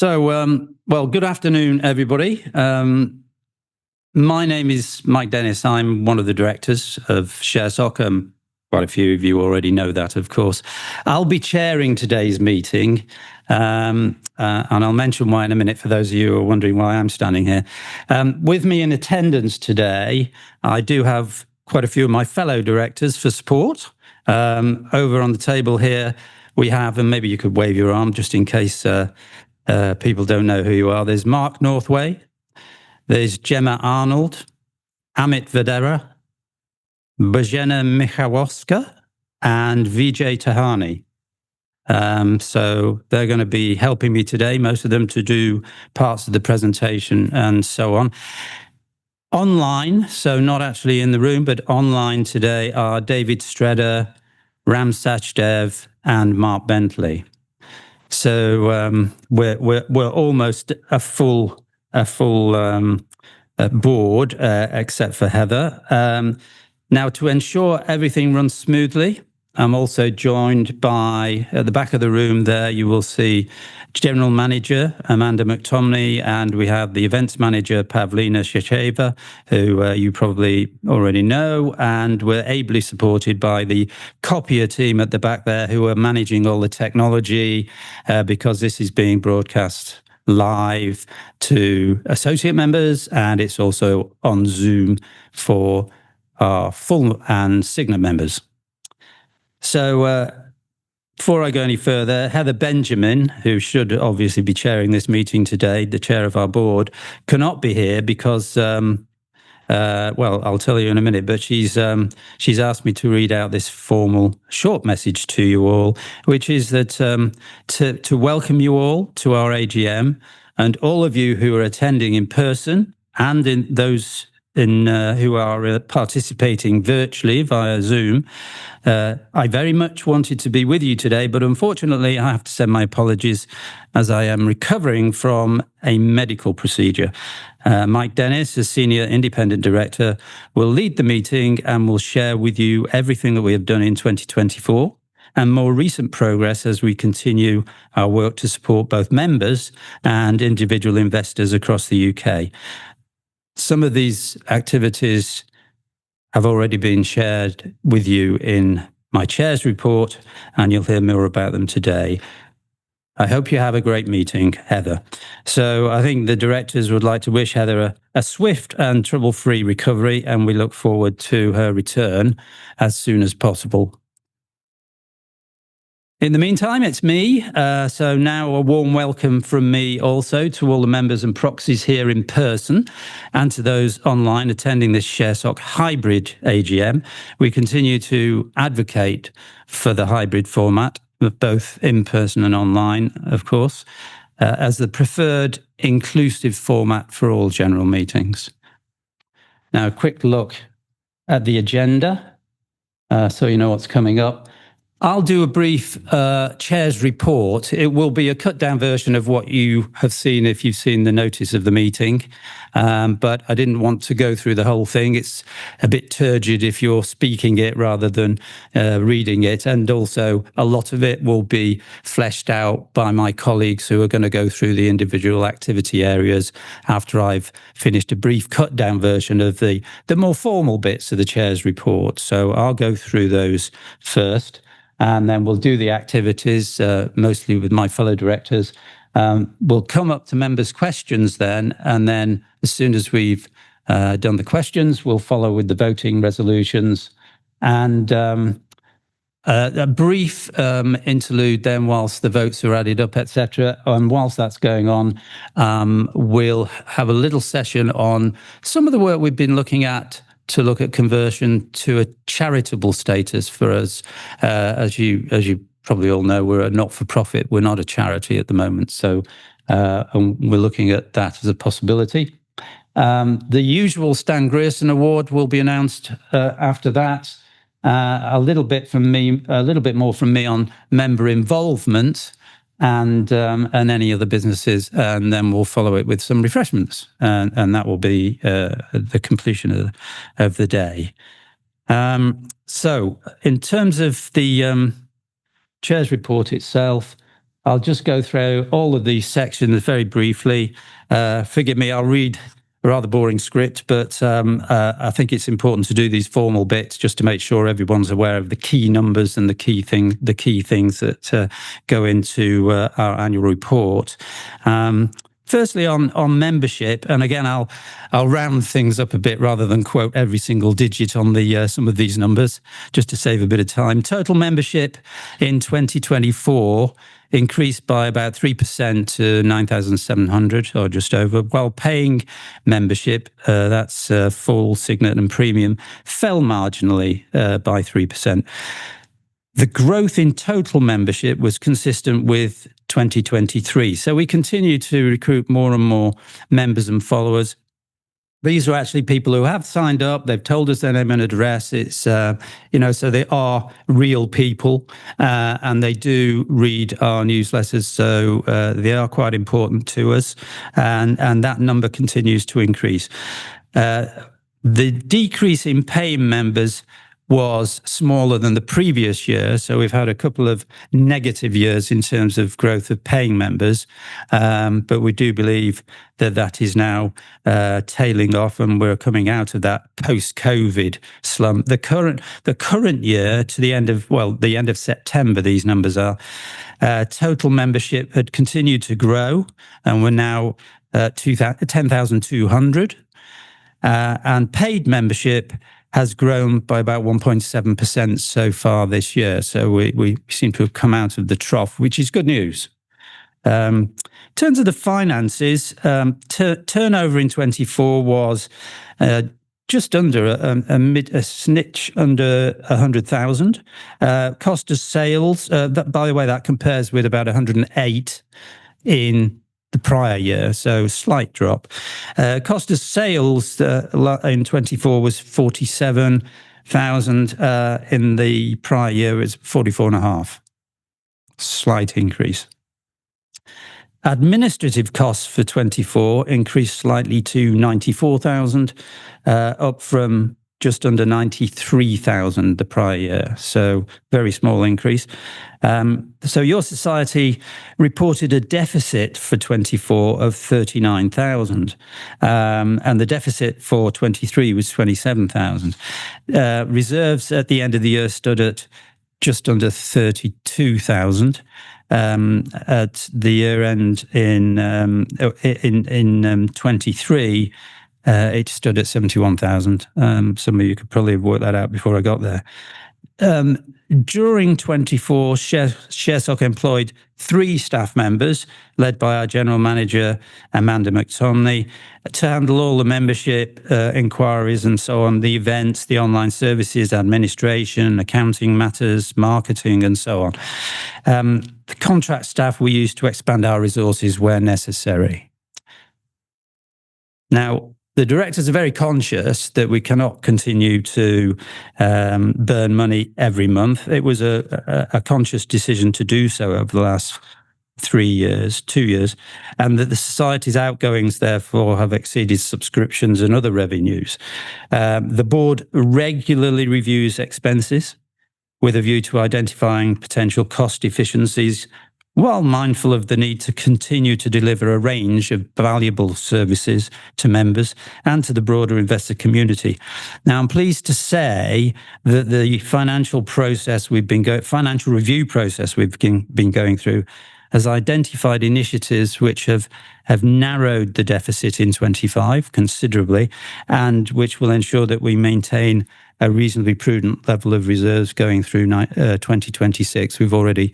Well, good afternoon, everybody. My name is Mike Dennis. I'm one of the directors of ShareSoc. Quite a few of you already know that, of course. I'll be chairing today's meeting, and I'll mention why in a minute for those of you who are wondering why I'm standing here. With me in attendance today, I do have quite a few of my fellow directors for support. Over on the table here, we have, and maybe you could wave your arm just in case people don't know who you are. There's Mark Northway, there's Gemma Arnold, Amit Vadera, Bojena Michałowska, and Vijay Tahani. So they're going to be helping me today, most of them to do parts of the presentation and so on. Online, so not actually in the room, but online today are David Stredder, Ram Sachdev, and Mark Bentley. So we're almost a full board, except for Heather. Now, to ensure everything runs smoothly, I'm also joined by, at the back of the room there, you will see General Manager Amanda McTomney, and we have the Events Manager Pavlina Shasheva, who you probably already know, and we're ably supported by the copier team at the back there, who are managing all the technology, because this is being broadcast live to associate members, and it's also on Zoom for our full and Signet members. So before I go any further, Heather Benjamin, who should obviously be chairing this meeting today, the chair of our board, cannot be here because, well, I'll tell you in a minute, but she's asked me to read out this formal short message to you all, which is that to welcome you all to our AGM, and all of you who are attending in person and in those who are participating virtually via Zoom. I very much wanted to be with you today, but unfortunately I have to send my apologies as I am recovering from a medical procedure. Mike Dennis, as Senior Independent Director, will lead the meeting and will share with you everything that we have done in 2024 and more recent progress as we continue our work to support both members and individual investors across the UK. Some of these activities have already been shared with you in my chair's report, and you'll hear more about them today. I hope you have a great meeting, Heather. So I think the directors would like to wish Heather a swift and trouble-free recovery, and we look forward to her return as soon as possible. In the meantime, it's me. So now a warm welcome from me also to all the members and proxies here in person and to those online attending this ShareSoc hybrid AGM. We continue to advocate for the hybrid format of both in person and online, of course, as the preferred inclusive format for all general meetings. Now, a quick look at the agenda, so you know what's coming up. I'll do a brief chair's report. It will be a cut-down version of what you have seen if you've seen the notice of the meeting, but I didn't want to go through the whole thing. It's a bit turgid if you're speaking it rather than reading it, and also a lot of it will be fleshed out by my colleagues who are going to go through the individual activity areas after I've finished a brief cut-down version of the more formal bits of the chair's report. So I'll go through those first. And then we'll do the activities, mostly with my fellow directors. We'll come up to members' questions then, and then as soon as we've done the questions, we'll follow with the voting resolutions. And a brief interlude then whilst the votes are added up, etc. And whilst that's going on, we'll have a little session on some of the work we've been looking at to look at conversion to a charitable status for us. As you probably all know, we're a not-for-profit. We're not a charity at the moment. So and we're looking at that as a possibility. The usual Stan Grierson Award will be announced after that. A little bit more from me on member involvement and any other businesses, and then we'll follow it with some refreshments, and that will be the completion of the day. So in terms of the chair's report itself, I'll just go through all of these sections very briefly. Forgive me, I'll read a rather boring script, but I think it's important to do these formal bits just to make sure everyone's aware of the key numbers and the key things that go into our annual report. Firstly, on membership, and again, I'll round things up a bit rather than quote every single digit on the some of these numbers, just to save a bit of time. Total membership in 2024 increased by about 3% to 9,700 or just over, while paying membership, that's full, Signet and premium, fell marginally by 3%. The growth in total membership was consistent with 2023. So we continue to recruit more and more members and followers. These are actually people who have signed up. They've told us their name and address. It's, so they are real people and they do read our newsletters. So they are quite important to us. And that number continues to increase. The decrease in paying members was smaller than the previous year. So we've had a couple of negative years in terms of growth of paying members. But we do believe that is now tailing off and we're coming out of that post-COVID slump. The current year to the end of September, these numbers are, total membership had continued to grow and we're now 10,200. And paid membership has grown by about 1.7% so far this year. So we seem to have come out of the trough, which is good news. In terms of the finances, turnover in 24 was just under a snitch under 100,000. Cost of sales, by the way, that compares with about 108 in the prior year, so slight drop. Cost of sales in 24 was 47,000. In the prior year, it was 44.5. Slight increase. Administrative costs for 24 increased slightly to 94,000, up from just under 93,000 the prior year. So very small increase. So your society reported a deficit for 24 of 39,000. And the deficit for 23 was 27,000. Reserves at the end of the year stood at just under 32,000. At the year end in 23, it stood at 71,000. Some of you could probably have worked that out before I got there. During 24, ShareSoc employed 3 staff members, led by our general manager, Amanda McTomney, to handle all the membership inquiries and so on, the events, the online services, administration, accounting matters, marketing, and so on. The contract staff we used to expand our resources where necessary. Now, the directors are very conscious that we cannot continue to burn money every month. It was a conscious decision to do so over the last 2 years, and that the society's outgoings therefore have exceeded subscriptions and other revenues. The board regularly reviews expenses with a view to identifying potential cost efficiencies, while mindful of the need to continue to deliver a range of valuable services to members and to the broader investor community. Now, I'm pleased to say that the financial review process we've been going through has identified initiatives which have narrowed the deficit in 25 considerably, and which will ensure that we maintain a reasonably prudent level of reserves going through 2026. We've already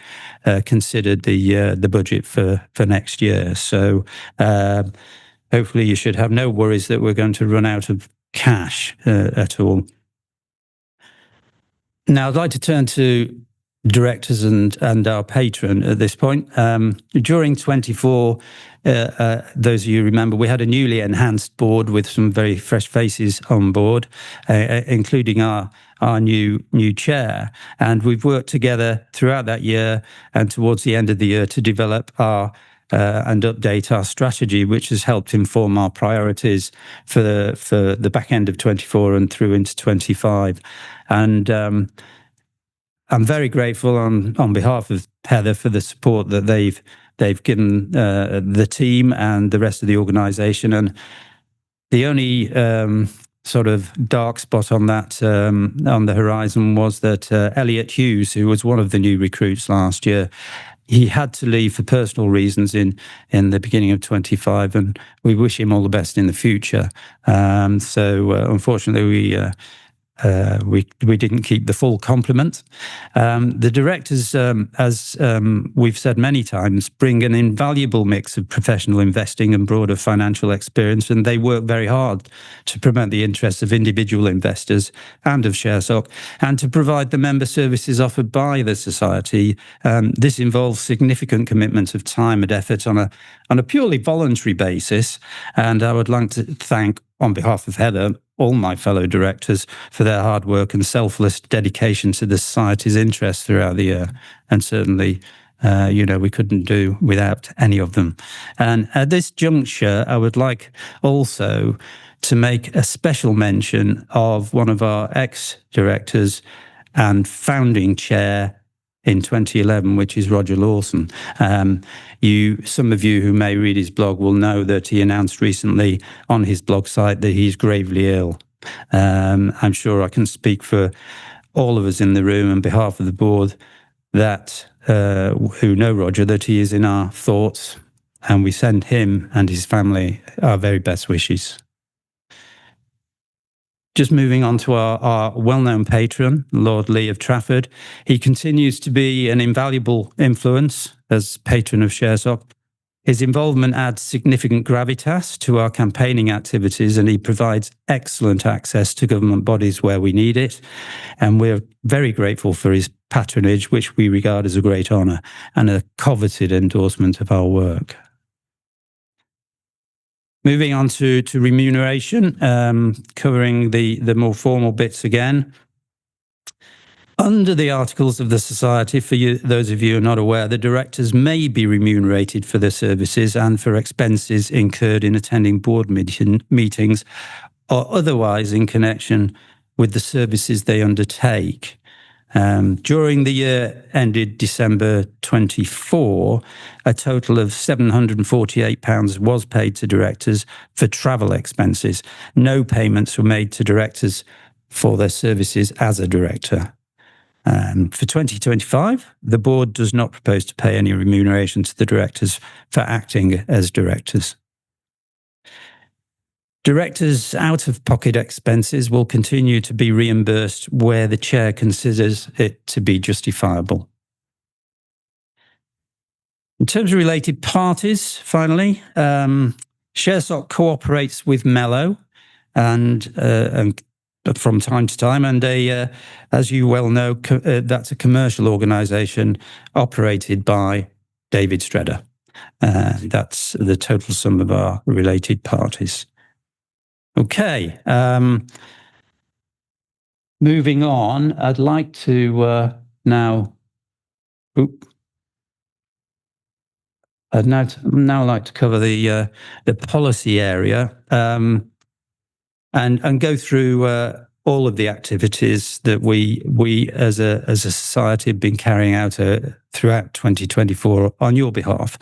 considered the budget for next year. So hopefully you should have no worries that we're going to run out of cash at all. Now, I'd like to turn to directors and our patron at this point. During 24, those of you remember, we had a newly enhanced board with some very fresh faces on board, including our new chair. And we've worked together throughout that year and towards the end of the year to develop and update our strategy, which has helped inform our priorities for the back end of 24 and through into 25. And I'm very grateful on behalf of Heather for the support that they've given the team and the rest of the organisation. And the only sort of dark spot on that on the horizon was that Elliot Hughes, who was one of the new recruits last year, he had to leave for personal reasons in the beginning of 25, and we wish him all the best in the future. So unfortunately, we didn't keep the full complement. The directors, as we've said many times, bring an invaluable mix of professional investing and broader financial experience, and they work very hard to promote the interests of individual investors and of ShareSoc, and to provide the member services offered by the society. This involves significant commitment of time and effort on a purely voluntary basis, and I would like to thank, on behalf of Heather, all my fellow directors for their hard work and selfless dedication to the Society's interests throughout the year. And certainly, we couldn't do without any of them. And at this juncture, I would like also to make a special mention of one of our ex-directors and founding chair in 2011, which is Roger Lawson. Some of you who may read his blog will know that he announced recently on his blog site that he's gravely ill. I'm sure I can speak for all of us in the room on behalf of the board that who know Roger, that he is in our thoughts, and we send him and his family our very best wishes. Just moving on to our well-known patron, Lord Lee of Trafford. He continues to be an invaluable influence as patron of ShareSoc. His involvement adds significant gravitas to our campaigning activities, and he provides excellent access to government bodies where we need it. And we're very grateful for his patronage, which we regard as a great honour and a coveted endorsement of our work. Moving on to remuneration, covering the more formal bits again. Under the Articles of the Society, for those of you who are not aware, the directors may be remunerated for their services and for expenses incurred in attending board meetings or otherwise in connection with the services they undertake. During the year ended December 24, a total of £748 was paid to directors for travel expenses. No payments were made to directors for their services as a director. For 2025, the board does not propose to pay any remuneration to the directors for acting as directors. Directors' out-of-pocket expenses will continue to be reimbursed where the chair considers it to be justifiable. In terms of related parties, finally, ShareSoc cooperates with Mello and from time to time, and as you well know, that's a commercial organisation operated by David Stredder. That's the total sum of our related parties. Okay, moving on, I'd like to now. I'd now like to cover the policy area and go through all of the activities that we as a society have been carrying out throughout 2024 on your behalf.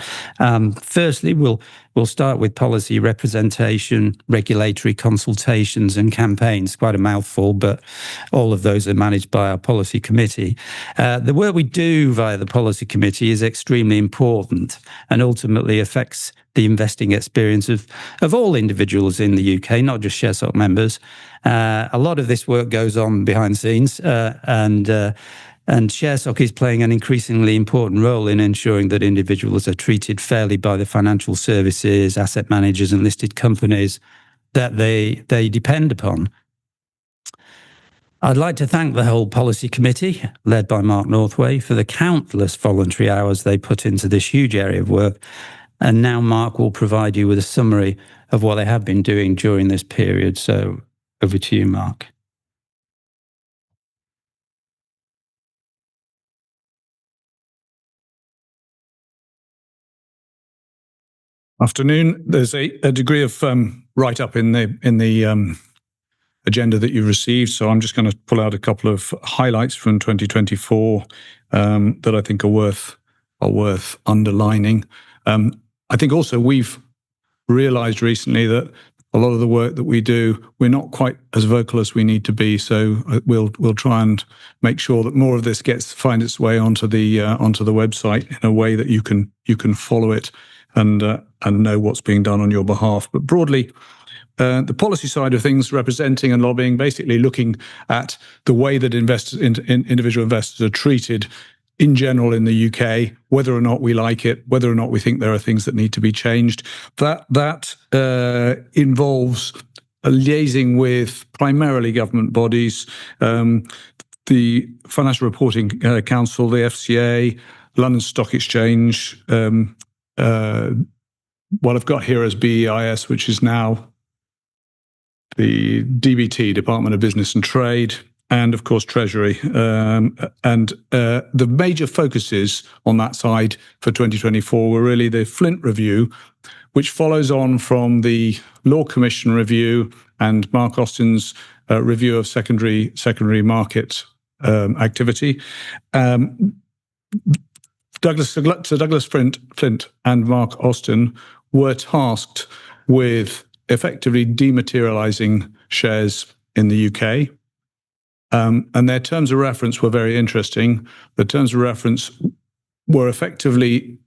Firstly, we'll start with policy representation, regulatory consultations and campaigns. Quite a mouthful, but all of those are managed by our policy committee. The work we do via the policy committee is extremely important and ultimately affects the investing experience of all individuals in the UK, not just ShareSoc members. A lot of this work goes on behind the scenes, and ShareSoc is playing an increasingly important role in ensuring that individuals are treated fairly by the financial services, asset managers and listed companies that they depend upon. I'd like to thank the whole policy committee, led by Mark Northway, for the countless voluntary hours they put into this huge area of work. And now Mark will provide you with a summary of what they have been doing during this period. So over to you, Mark. Afternoon. There's a degree of write-up in the agenda that you've received. So I'm just going to pull out a couple of highlights from 2024 that I think are worth underlining. I think also we've realized recently that a lot of the work that we do, we're not quite as vocal as we need to be. So we'll try and make sure that more of this finds its way onto the website in a way that you can follow it and know what's being done on your behalf. But broadly, the policy side of things, representing and lobbying, basically looking at the way that individual investors are treated in general in the UK, whether or not we like it, whether or not we think there are things that need to be changed. That involves liaising with primarily government bodies, the Financial Reporting Council, the FCA, London Stock Exchange, what I've got here as BEIS, which is now the DBT, Department of Business and Trade, and of course Treasury. The major focuses on that side for 2024 were really the Flint Review, which follows on from the Law Commission Review and Mark Austin's review of secondary market activity. Sir Douglas Flint and Mark Austin were tasked with effectively dematerializing shares in the UK. And their terms of reference were very interesting. The terms of reference were effectively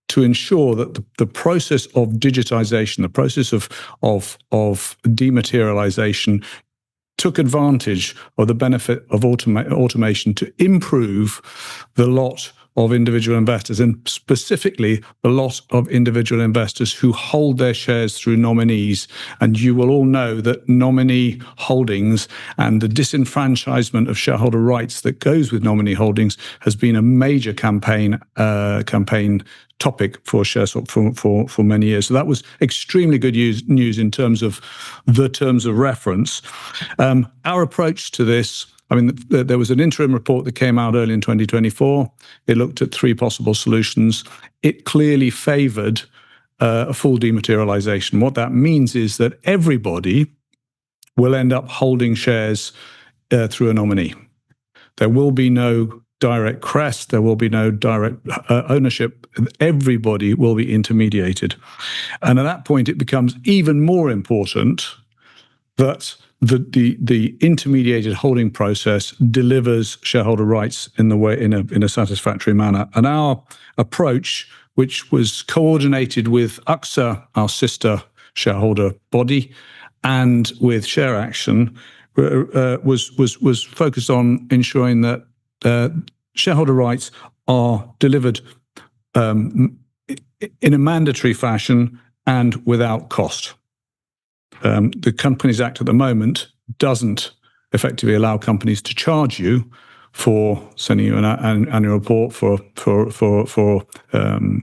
to ensure that the process of digitization, the process of dematerialization, took advantage of the benefit of automation to improve the lot of individual investors, and specifically the lot of individual investors who hold their shares through nominees. And you will all know that nominee holdings and the disenfranchisement of shareholder rights that goes with nominee holdings has been a major campaign topic for ShareSoc for many years. So that was extremely good news in terms of the terms of reference. Our approach to this, I mean, there was an interim report that came out early in 2024. It looked at 3 possible solutions. It clearly favoured a full dematerialisation. What that means is that everybody will end up holding shares through a nominee. There will be no direct crest. There will be no direct ownership. Everybody will be intermediated. And at that point, it becomes even more important that the intermediated holding process delivers shareholder rights in a satisfactory manner. And our approach, which was coordinated with UXA, our sister shareholder body, and with Share Action, was focused on ensuring that shareholder rights are delivered in a mandatory fashion and without cost. The Companies Act at the moment doesn't effectively allow companies to charge you for sending you an annual report, for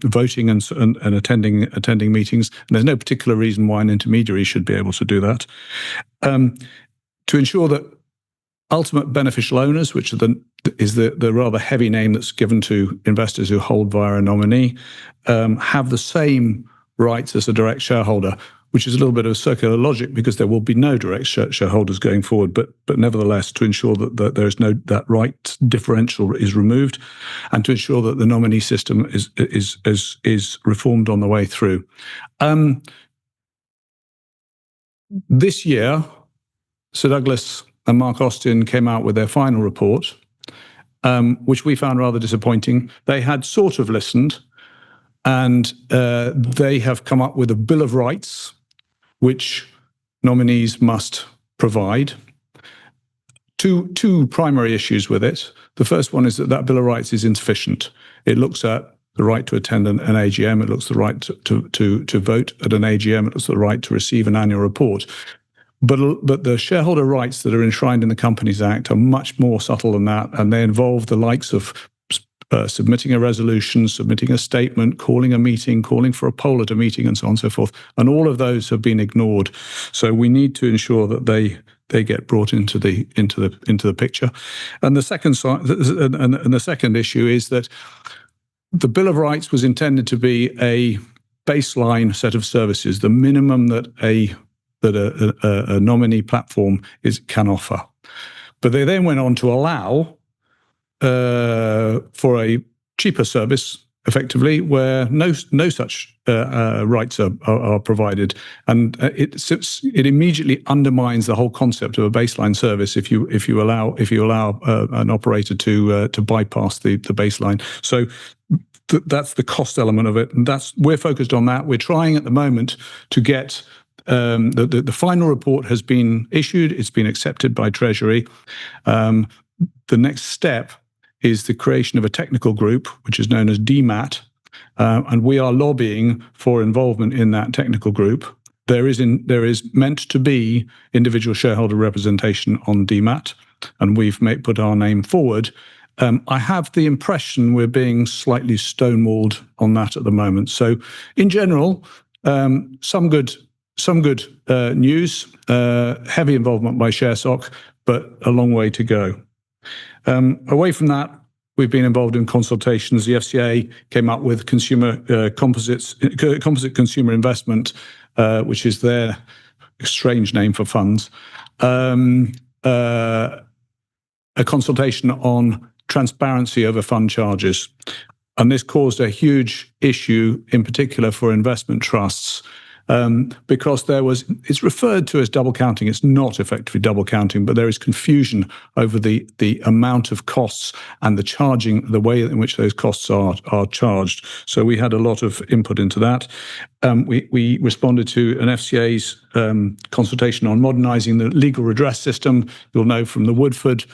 voting and attending meetings. And there's no particular reason why an intermediary should be able to do that. To ensure that ultimate beneficial owners, which is the rather heavy name that's given to investors who hold via a nominee, have the same rights as a direct shareholder, which is a little bit of circular logic because there will be no direct shareholders going forward. But nevertheless, to ensure that there is that right differential is removed, and to ensure that the nominee system is reformed on the way through. This year, Sir Douglas and Mark Austin came out with their final report, which we found rather disappointing. They had sort of listened, and they have come up with a Bill of Rights, which nominees must provide. Two primary issues with it. The first one is that Bill of Rights is insufficient. It looks at the right to attend an AGM. It looks at the right to vote at an AGM. It looks at the right to receive an annual report. But the shareholder rights that are enshrined in the Companies Act are much more subtle than that, and they involve the likes of submitting a resolution, submitting a statement, calling a meeting, calling for a poll at a meeting, and so on and so forth. And all of those have been ignored. So we need to ensure that they get brought into the picture. And the second issue is that the Bill of Rights was intended to be a baseline set of services, the minimum that a nominee platform can offer. But they then went on to allow for a cheaper service, effectively, where no such rights are provided, and it immediately undermines the whole concept of a baseline service if you allow an operator to bypass the baseline. So that's the cost element of it, and we're focused on that. We're trying at the moment to get the final report has been issued. It's been accepted by Treasury. The next step is the creation of a technical group, which is known as DMAT, and we are lobbying for involvement in that technical group. There is meant to be individual shareholder representation on DMAT, and we've put our name forward. I have the impression we're being slightly stonewalled on that at the moment. So, in general, some good news, heavy involvement by ShareSoc, but a long way to go. Away from that, we've been involved in consultations. The FCA came up with composite consumer investment, which is their strange name for funds, a consultation on transparency over fund charges. And this caused a huge issue, in particular for investment trusts, because it's referred to as double counting. It's not effectively double counting, but there is confusion over the amount of costs and the way in which those costs are charged. So we had a lot of input into that. We responded to an FCA's consultation on modernising the legal redress system. You'll know from the Woodford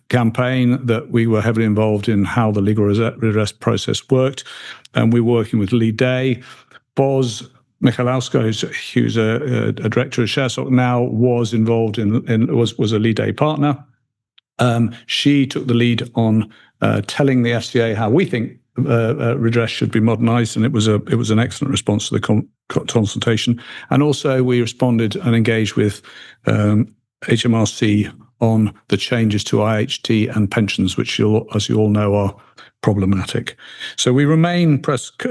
campaign that we were heavily involved in how the legal redress process worked, and we're working with Lee Day. Boz Michalowska, who's a director of ShareSoc now, was involved was a Lee Day partner. She took the lead on telling the FCA how we think redress should be modernised, and it was an excellent response to the consultation. And also we responded and engaged with HMRC on the changes to IHT and pensions, which, as you all know, are problematic. So we remain focused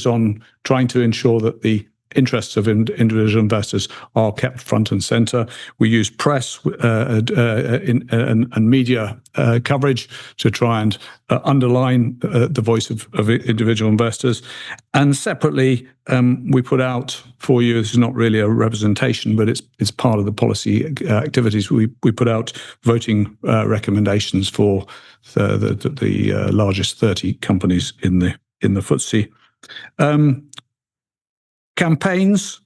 on trying to ensure that the interests of individual investors are kept front and centre. We use press and media coverage to try and underline the voice of individual investors. And separately, we put out for you, this is not really a representation, but it's part of the policy activities. We put out voting recommendations for the largest 30 companies in the FTSE. Campaigns,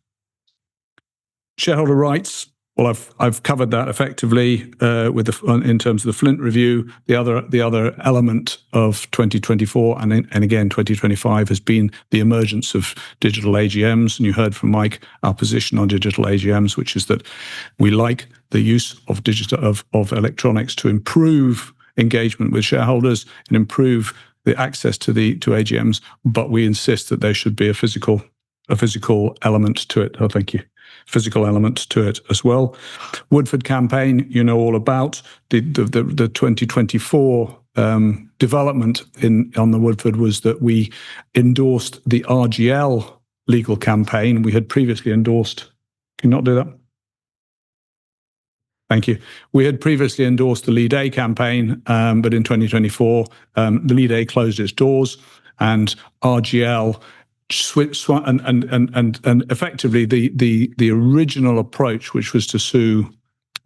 shareholder rights. Well, I've covered that effectively in terms of the Flint review. The other element of 2024 and again 2025 has been the emergence of digital AGMs. And you heard from Mike our position on digital AGMs, which is that we like the use of of electronics to improve engagement with shareholders and improve the access to AGMs, but we insist that there should be a physical element to it. Oh, thank you. Physical element to it as well. Woodford campaign, you know all about. The 2024 development on the Woodford was that we endorsed the RGL legal campaign. We had previously endorsed. Can you not do that? Thank you. We had previously endorsed the Lee Day campaign, but in 2024, the Lee Day closed its doors, and RGL and effectively the original approach, which was to sue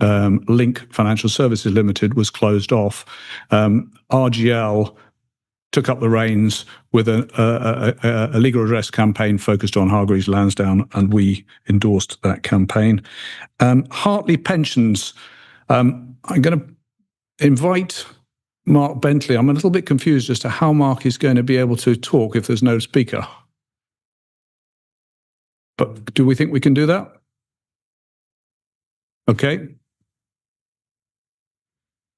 Link Financial Services Limited, was closed off. RGL took up the reins with a legal redress campaign focused on Hargreaves Lansdown, and we endorsed that campaign. Hartley Pensions. I'm going to invite Mark Bentley. I'm a little bit confused as to how Mark is going to be able to talk if there's no speaker. But do we think we can do that? Okay.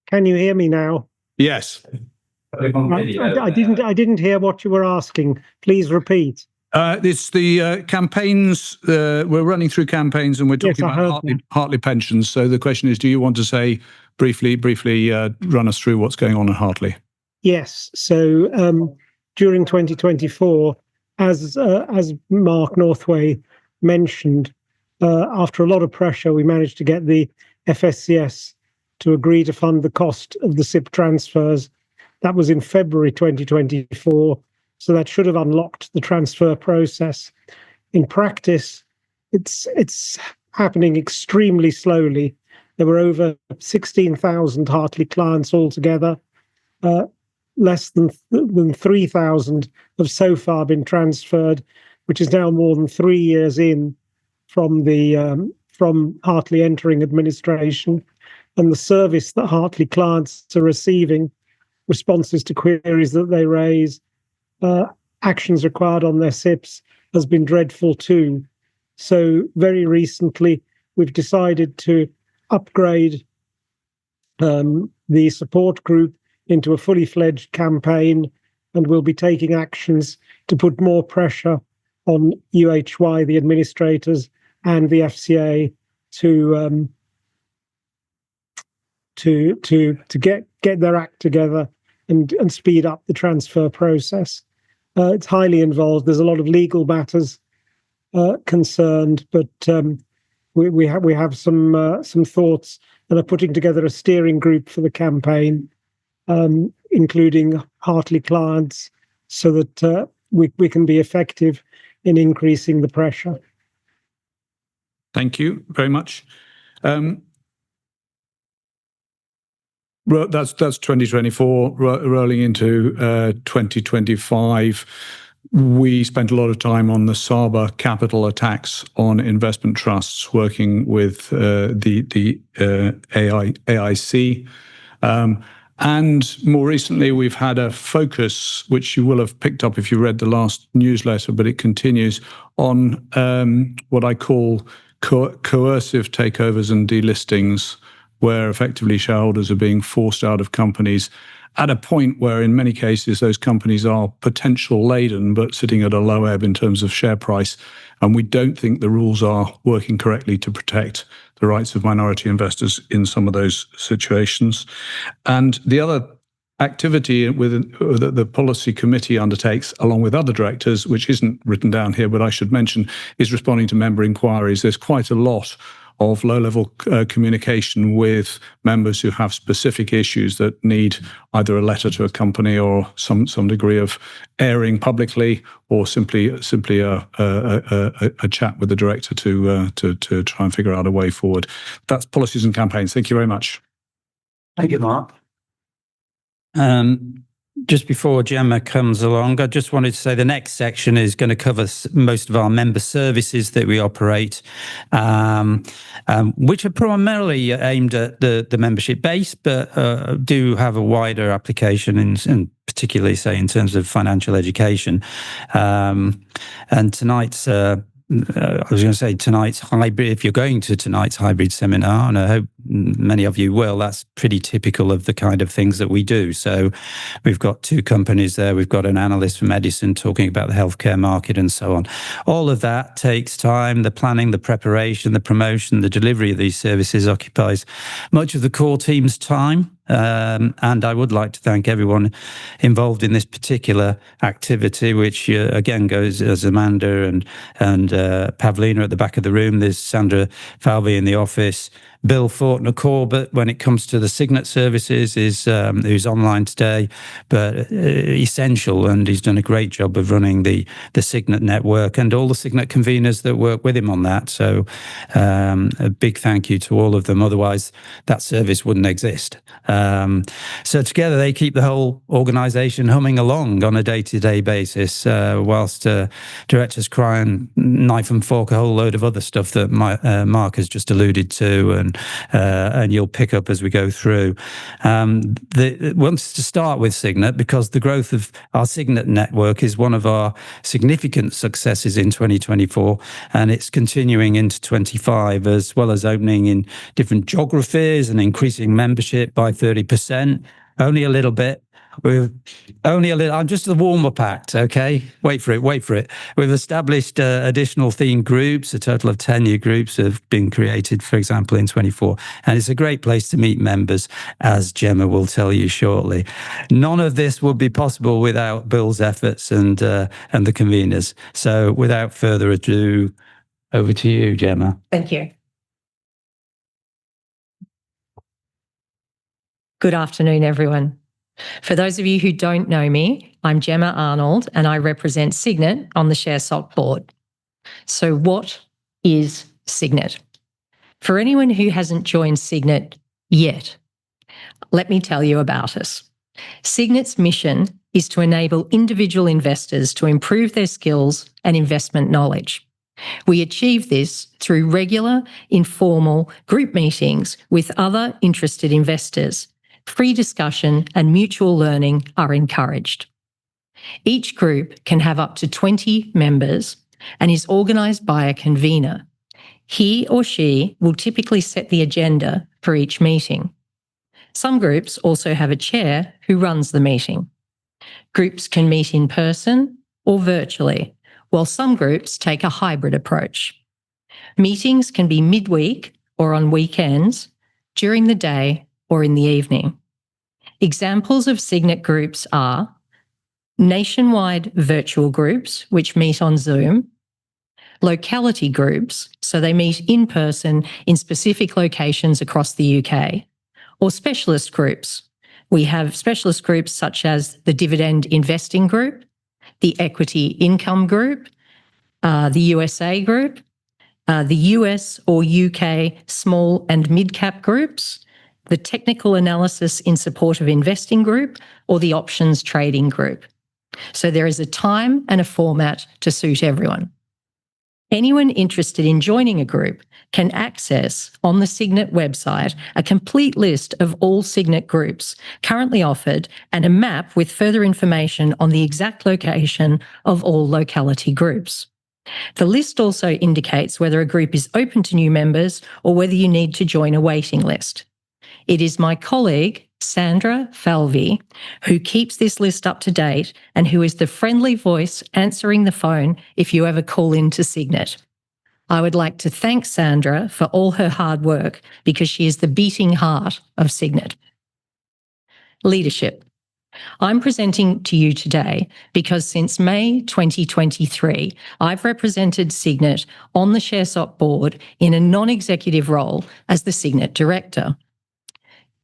Can you hear me now? Yes. I didn't hear what you were asking. Please repeat. It's the campaigns. We're running through campaigns, and we're talking about Hartley Pensions. So the question is, do you want to say briefly run us through what's going on at Hartley? Yes. So during 2024, as Mark Northway mentioned, after a lot of pressure, we managed to get the FSCS to agree to fund the cost of the SIP transfers. That was in February 2024, so that should have unlocked the transfer process. In practice, it's happening extremely slowly. There were over 16,000 Hartley clients altogether. Less than 3,000 have so far been transferred, which is now more than 3 years in from Hartley entering administration. And the service that Hartley clients are receiving, responses to queries that they raise, actions required on their SIPs, has been dreadful too. So very recently, we've decided to upgrade the support group into a fully fledged campaign, and we'll be taking actions to put more pressure on UHY, the administrators, and the FCA to get their act together and speed up the transfer process. It's highly involved. There's a lot of legal matters concerned, but we have some thoughts and are putting together a steering group for the campaign, including Hartley clients, so that we can be effective in increasing the pressure. Thank you very much. That's 2024, rolling into 2025. We spent a lot of time on the cyber capital attacks on investment trusts, working with the AIC. And more recently, we've had a focus, which you will have picked up if you read the last newsletter, but it continues on what I call coercive takeovers and delistings, where effectively shareholders are being forced out of companies at a point where in many cases those companies are potential laden but sitting at a low ebb in terms of share price. And we don't think the rules are working correctly to protect the rights of minority investors in some of those situations. And the other activity that the policy committee undertakes, along with other directors, which isn't written down here, but I should mention, is responding to member inquiries. There's quite a lot of low-level communication with members who have specific issues that need either a letter to a company or some degree of airing publicly, or simply a chat with the director to try and figure out a way forward. That's policies and campaigns. Thank you very much. Thank you, Mark. Just before Gemma comes along, I just wanted to say the next section is going to cover most of our member services that we operate, which are primarily aimed at the membership base, but do have a wider application, and particularly, say, in terms of financial education. And tonight's tonight's hybrid, if you're going to tonight's hybrid seminar, and I hope many of you will, that's pretty typical of the kind of things that we do. So we've got two companies there. We've got an analyst from Edison talking about the healthcare market and so on. All of that takes time. The planning, the preparation, the promotion, the delivery of these services occupies much of the core team's time. And I would like to thank everyone involved in this particular activity, which again goes as Amanda and Pavlina at the back of the room. There's Sandra Falvey in the office. Bill Fortner-Corbett, when it comes to the Signet services, who's online today, but essential, and he's done a great job of running the Signet network and all the Signet conveners that work with him on that. So a big thank you to all of them. Otherwise, that service wouldn't exist. So together they keep the whole organisation humming along on a day-to-day basis, whilst directors cry and knife and fork a whole load of other stuff that Mark has just alluded to, and you'll pick up as we go through. Wants to start with Signet because the growth of our Signet network is one of our significant successes in 2024, and it's continuing into 25, as well as opening in different geographies and increasing membership by 30%. Only a little bit. I'm just the warm-up act, okay? Wait for it. We've established additional theme groups. A total of 10 new groups have been created, for example, in 24. And it's a great place to meet members, as Gemma will tell you shortly. None of this would be possible without Bill's efforts and the conveners. So without further ado, over to you, Gemma. Thank you. Good afternoon, everyone. For those of you who don't know me, I'm Gemma Arnold and I represent Signet on the ShareSoc board. So what is Signet? For anyone who hasn't joined Signet yet, let me tell you about us. Signet's mission is to enable individual investors to improve their skills and investment knowledge. We achieve this through regular, informal group meetings with other interested investors. Free discussion and mutual learning are encouraged. Each group can have up to 20 members and is organised by a convener. He or she will typically set the agenda for each meeting. Some groups also have a chair who runs the meeting. Groups can meet in person or virtually, while some groups take a hybrid approach. Meetings can be midweek or on weekends, during the day or in the evening. Examples of Signet groups are nationwide virtual groups, which meet on Zoom, locality groups, so they meet in person in specific locations across the UK, or specialist groups. We have specialist groups such as the Dividend Investing Group, the Equity Income Group, the USA Group, the US or UK Small and Mid-Cap Groups, the Technical Analysis in Support of Investing Group, or the Options Trading Group. So there is a time and a format to suit everyone. Anyone interested in joining a group can access on the Signet website a complete list of all Signet groups currently offered and a map with further information on the exact location of all locality groups. The list also indicates whether a group is open to new members or whether you need to join a waiting list. It is my colleague, Sandra Falvey, who keeps this list up to date and who is the friendly voice answering the phone if you ever call into Signet. I would like to thank Sandra for all her hard work because she is the beating heart of Signet. Leadership. I'm presenting to you today because since May 2023, I've represented Signet on the ShareSoc board in a non-executive role as the Signet director.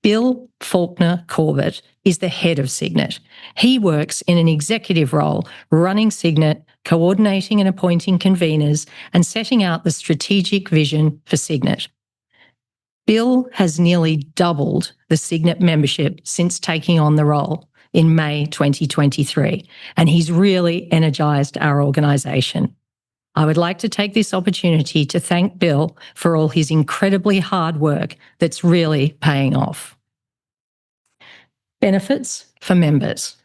Bill Faulkner Corbett is the head of Signet. He works in an executive role, running Signet, coordinating and appointing conveners, and setting out the strategic vision for Signet. Bill has nearly doubled the Signet membership since taking on the role in May 2023, and he's really energised our organisation. I would like to take this opportunity to thank Bill for all his incredibly hard work that's really paying off. Benefits for members.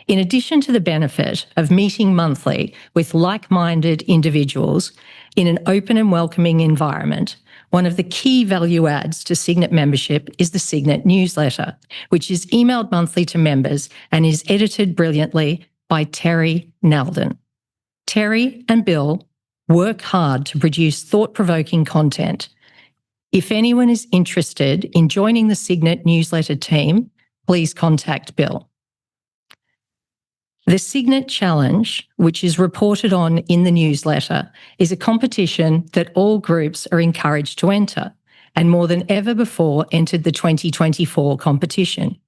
In addition to the benefit of meeting monthly with like-minded individuals in an open and welcoming environment, one of the key value adds to Signet membership is the Signet newsletter, which is emailed monthly to members and is edited brilliantly by Terry Naldon. Terry and Bill work hard to produce thought-provoking content. If anyone is interested in joining the Signet newsletter team, please contact Bill. The Signet Challenge, which is reported on in the newsletter, is a competition that all groups are encouraged to enter, and more than ever before entered the 2024 competition.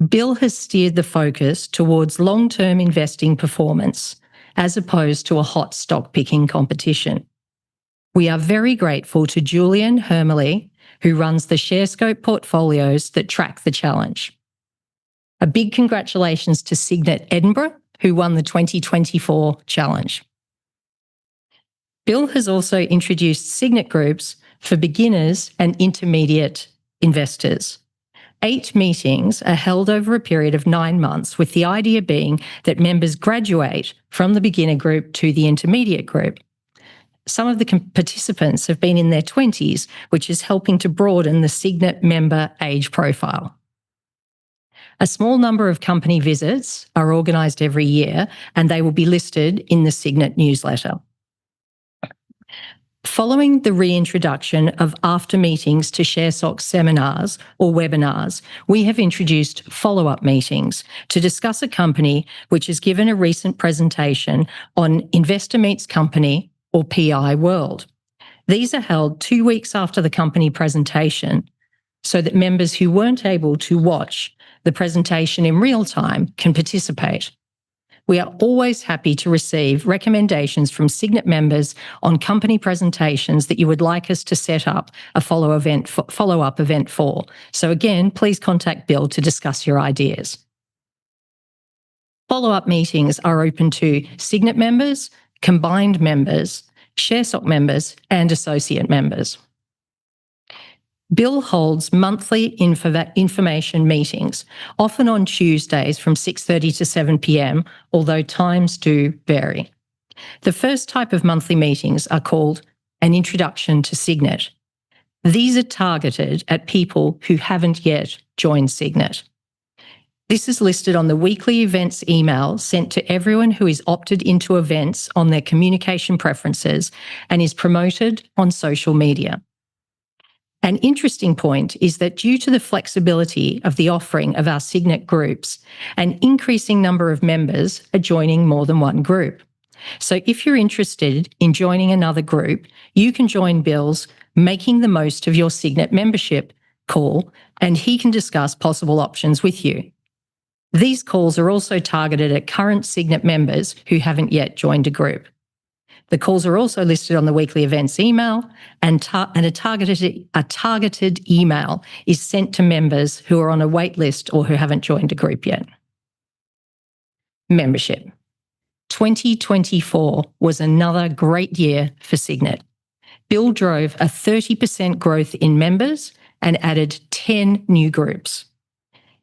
Bill has steered the focus towards long-term investing performance, as opposed to a hot stock picking competition. We are very grateful to Julian Hermely, who runs the ShareScope portfolios that track the challenge. A big congratulations to Signet Edinburgh, who won the 2024 challenge. Bill has also introduced Signet groups for beginners and intermediate investors. 8 meetings are held over a period of 9 months, with the idea being that members graduate from the beginner group to the intermediate group. Some of the participants have been in their 20s, which is helping to broaden the Signet member age profile. A small number of company visits are organised every year, and they will be listed in the Signet newsletter. Following the reintroduction of after meetings to ShareSoc seminars or webinars, we have introduced follow-up meetings to discuss a company which has given a recent presentation on Investor Meets Company or PI World. These are held 2 weeks after the company presentation so that members who weren't able to watch the presentation in real time can participate. We are always happy to receive recommendations from Signet members on company presentations that you would like us to set up a follow-up event for. So again, please contact Bill to discuss your ideas. Follow-up meetings are open to Signet members, combined members, ShareSoc members, and associate members. Bill holds monthly information meetings, often on Tuesdays from 6:30 to 7 p.m, although times do vary. The first type of monthly meetings are called an introduction to Signet. These are targeted at people who haven't yet joined Signet. This is listed on the weekly events email sent to everyone who is opted into events on their communication preferences and is promoted on social media. An interesting point is that due to the flexibility of the offering of our Signet groups, an increasing number of members are joining more than one group. So if you're interested in joining another group, you can join Bill's Making the Most of Your Signet Membership call, and he can discuss possible options with you. These calls are also targeted at current Signet members who haven't yet joined a group. The calls are also listed on the weekly events email, and a targeted email is sent to members who are on a wait list or who haven't joined a group yet. Membership. 2024 was another great year for Signet. Bill drove a 30% growth in members and added 10 new groups.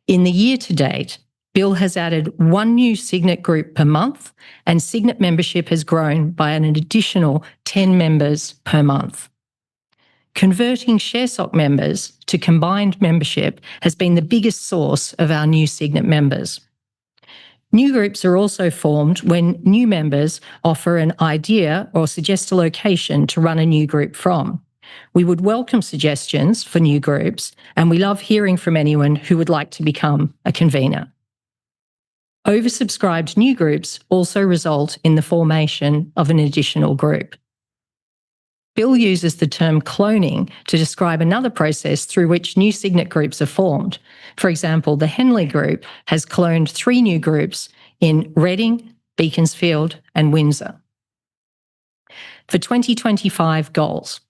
In the year to date, Bill has added 1 new Signet group per month, and Signet membership has grown by an additional 10 members per month. Converting ShareSoc members to combined membership has been the biggest source of our new Signet members. New groups are also formed when new members offer an idea or suggest a location to run a new group from. We would welcome suggestions for new groups, and we love hearing from anyone who would like to become a convener. Oversubscribed new groups also result in the formation of an additional group. Bill uses the term cloning to describe another process through which new Signet groups are formed. For example, the Henley Group has cloned 3 new groups in Reading, Beaconsfield, and Windsor. For 2025 goals,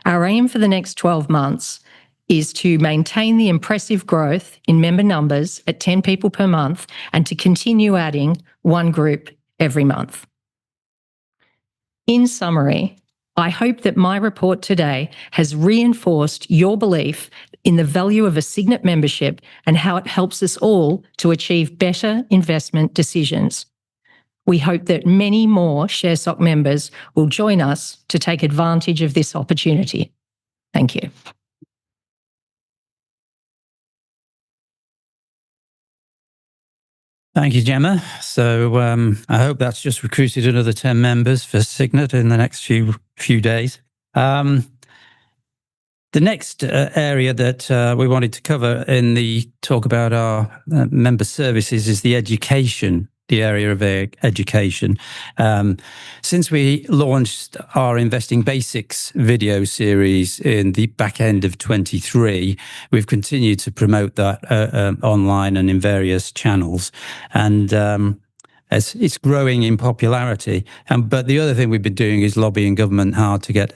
our aim for the next 12 months is to maintain the impressive growth in member numbers at 10 people per month and to continue adding 1 group every month. In summary, I hope that my report today has reinforced your belief in the value of a Signet membership and how it helps us all to achieve better investment decisions. We hope that many more ShareSoc members will join us to take advantage of this opportunity. Thank you. Thank you, Gemma. So I hope that's just recruited another 10 members for Signet in the next few days. The next area that we wanted to cover in the talk about our member services is the education, the area of education. Since we launched our Investing Basics video series in the back end of 23, we've continued to promote that online and in various channels. And it's growing in popularity. But the other thing we've been doing is lobbying government hard to get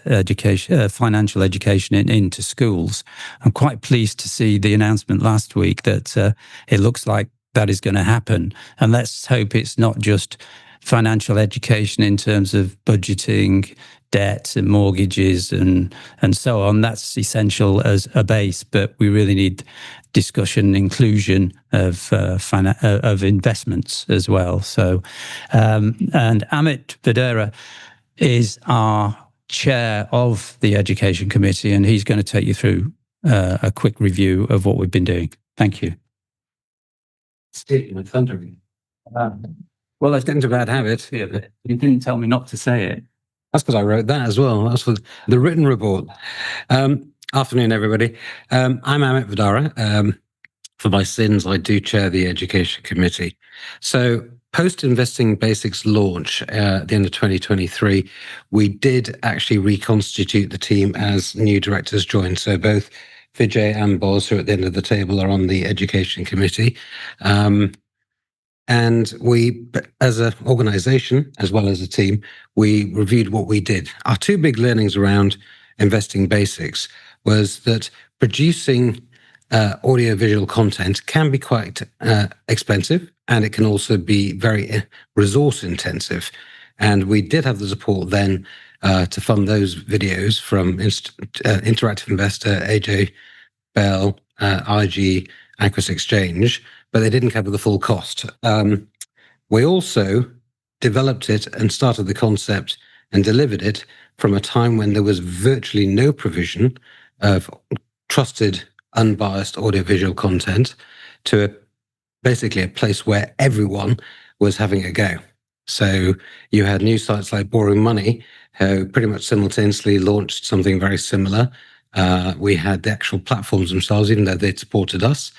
financial education into schools. I'm quite pleased to see the announcement last week that it looks like that is going to happen. And let's hope it's not just financial education in terms of budgeting, debt and mortgages and so on. That's essential as a base, but we really need discussion, inclusion of investments as well. So, and Amit Vadera is our chair of the Education Committee, and he's going to take you through a quick review of what we've been doing. Thank you. Stealing my thunder. Well, I didn't about have it. Yeah, but you didn't tell me not to say it. That's because I wrote that as well. That's for the written report. Afternoon, everybody. I'm Amit Vadara. For my sins, I do chair the Education Committee. So post-Investing Basics launch at the end of 2023, we did actually reconstitute the team as new directors joined. So both Vijay and Boz, who are at the end of the table, are on the education committee. And we, as an organization, as well as a team, we reviewed what we did. Our two big learnings around Investing Basics was that producing audio-visual content can be quite expensive, and it can also be very resource-intensive. And we did have the support then to fund those videos from Interactive Investor, AJ Bell, IG, Aquis Exchange, but they didn't cover the full cost. We also developed it and started the concept and delivered it from a time when there was virtually no provision of trusted, unbiased audiovisual content to basically a place where everyone was having a go. So you had news sites like Boring Money, who pretty much simultaneously launched something very similar. We had the actual platforms themselves, even though they'd supported us,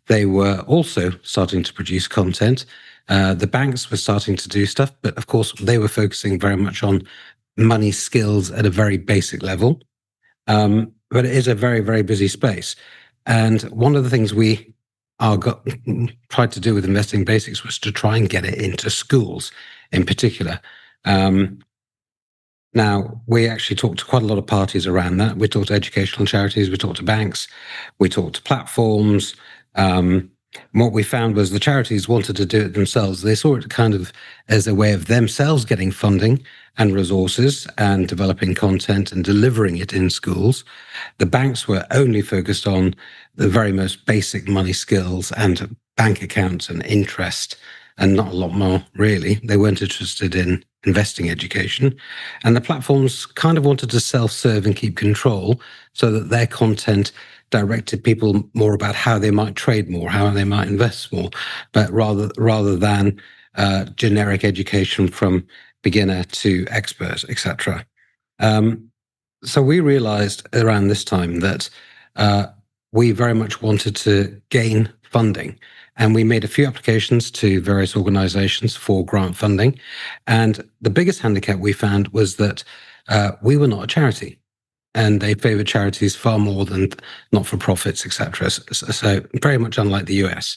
they were also starting to produce content. The banks were starting to do stuff, but of course they were focusing very much on money skills at a very basic level. But it is a very, very busy space. And one of the things we tried to do with Investing Basics was to try and get it into schools in particular. Now, we actually talked to quite a lot of parties around that. We talked to educational charities, we talked to banks, we talked to platforms. What we found was the charities wanted to do it themselves. They saw it kind of as a way of themselves getting funding and resources and developing content and delivering it in schools. The banks were only focused on the very most basic money skills and bank accounts and interest, and not a lot more, really. They weren't interested in investing education. And the platforms kind of wanted to self-serve and keep control so that their content directed people more about how they might trade more, how they might invest more, but rather than generic education from beginner to expert, etc. So we realized around this time that we very much wanted to gain funding. And we made a few applications to various organizations for grant funding. And the biggest handicap we found was that we were not a charity. And they favor charities far more than not-for-profits, etc. So very much unlike the US.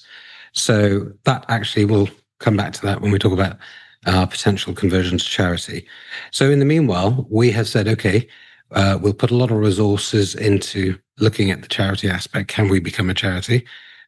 So that actually, we'll come back to that when we talk about potential conversion to charity. So in the meanwhile, we have said, okay, we'll put a lot of resources into looking at the charity aspect. Can we become a charity?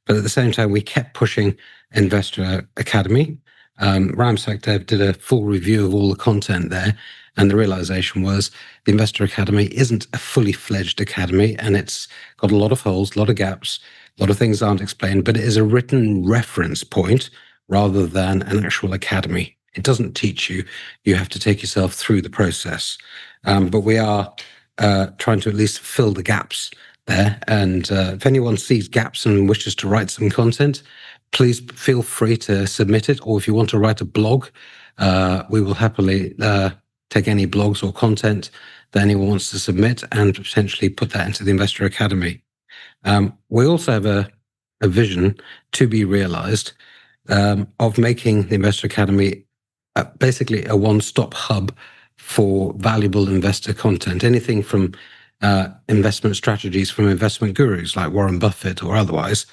But at the same time, we kept pushing Investor Academy. Ramsack Dev did a full review of all the content there. And the realization was the Investor Academy isn't a fully fledged academy, and it's got a lot of holes, a lot of gaps, a lot of things aren't explained, but it is a written reference point rather than an actual academy. It doesn't teach you. You have to take yourself through the process. But we are trying to at least fill the gaps there. And if anyone sees gaps and wishes to write some content, please feel free to submit it. Or if you want to write a blog, we will happily take any blogs or content that anyone wants to submit and potentially put that into the Investor Academy. We also have a vision to be realized of making the Investor Academy basically a one-stop hub for valuable investor content, anything from investment strategies from investment gurus like Warren Buffett or otherwise,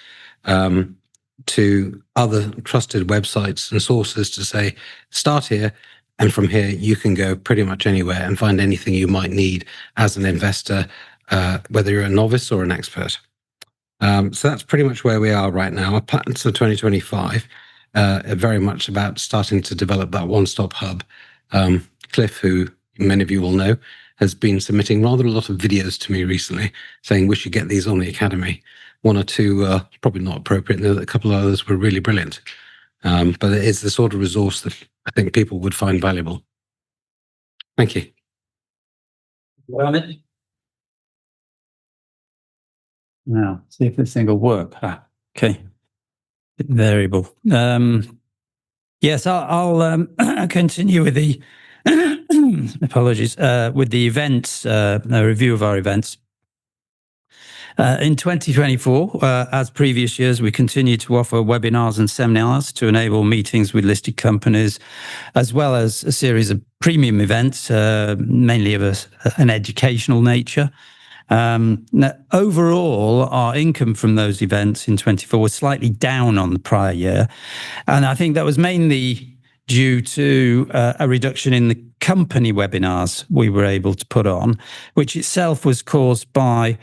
to other trusted websites and sources to say, start here, and from here you can go pretty much anywhere and find anything you might need as an investor, whether you're a novice or an expert. So that's pretty much where we are right now. Our plans for 2025 are very much about starting to develop that one-stop hub. Cliff, who many of you will know, has been submitting rather a lot of videos to me recently saying we should get these on the Academy. One or two probably not appropriate, and a couple of others were really brilliant. But it is the sort of resource that I think people would find valuable. Thank you. Now, see if this thing will work. Okay. Variable. Yes, I'll continue with the apologies with the events, a review of our events. In 2024, as previous years, we continue to offer webinars and seminars to enable meetings with listed companies, as well as a series of premium events, mainly of an educational nature. Now, overall, our income from those events in 24 was slightly down on the prior year. And I think that was mainly due to a reduction in the company webinars we were able to put on, which itself was caused by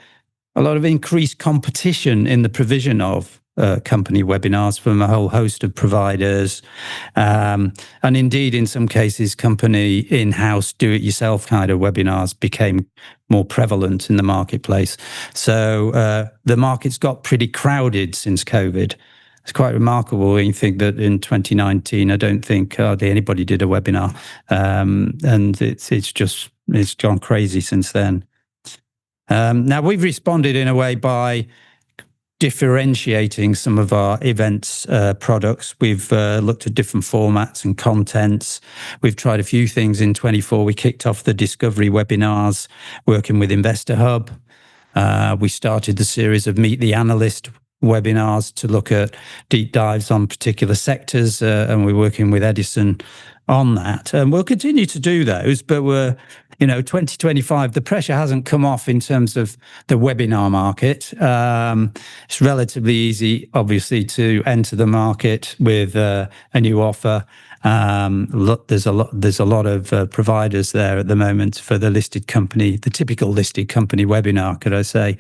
a lot of increased competition in the provision of company webinars from a whole host of providers. And indeed, in some cases, company in-house do-it-yourself kind of webinars became more prevalent in the marketplace. So the market's got pretty crowded since COVID. It's quite remarkable when you think that in 2019, I don't think hardly anybody did a webinar. And it's gone crazy since then. Now, we've responded in a way by differentiating some of our events products. We've looked at different formats and contents. We've tried a few things in 24. We kicked off the discovery webinars, working with Investor Hub. We started the series of Meet the Analyst webinars to look at deep dives on particular sectors, and we're working with Edison on that. And we'll continue to do those, but 2025, the pressure hasn't come off in terms of the webinar market. It's relatively easy, obviously, to enter the market with a new offer. There's a lot of providers there at the moment for the listed company, the typical listed company webinar, could I say.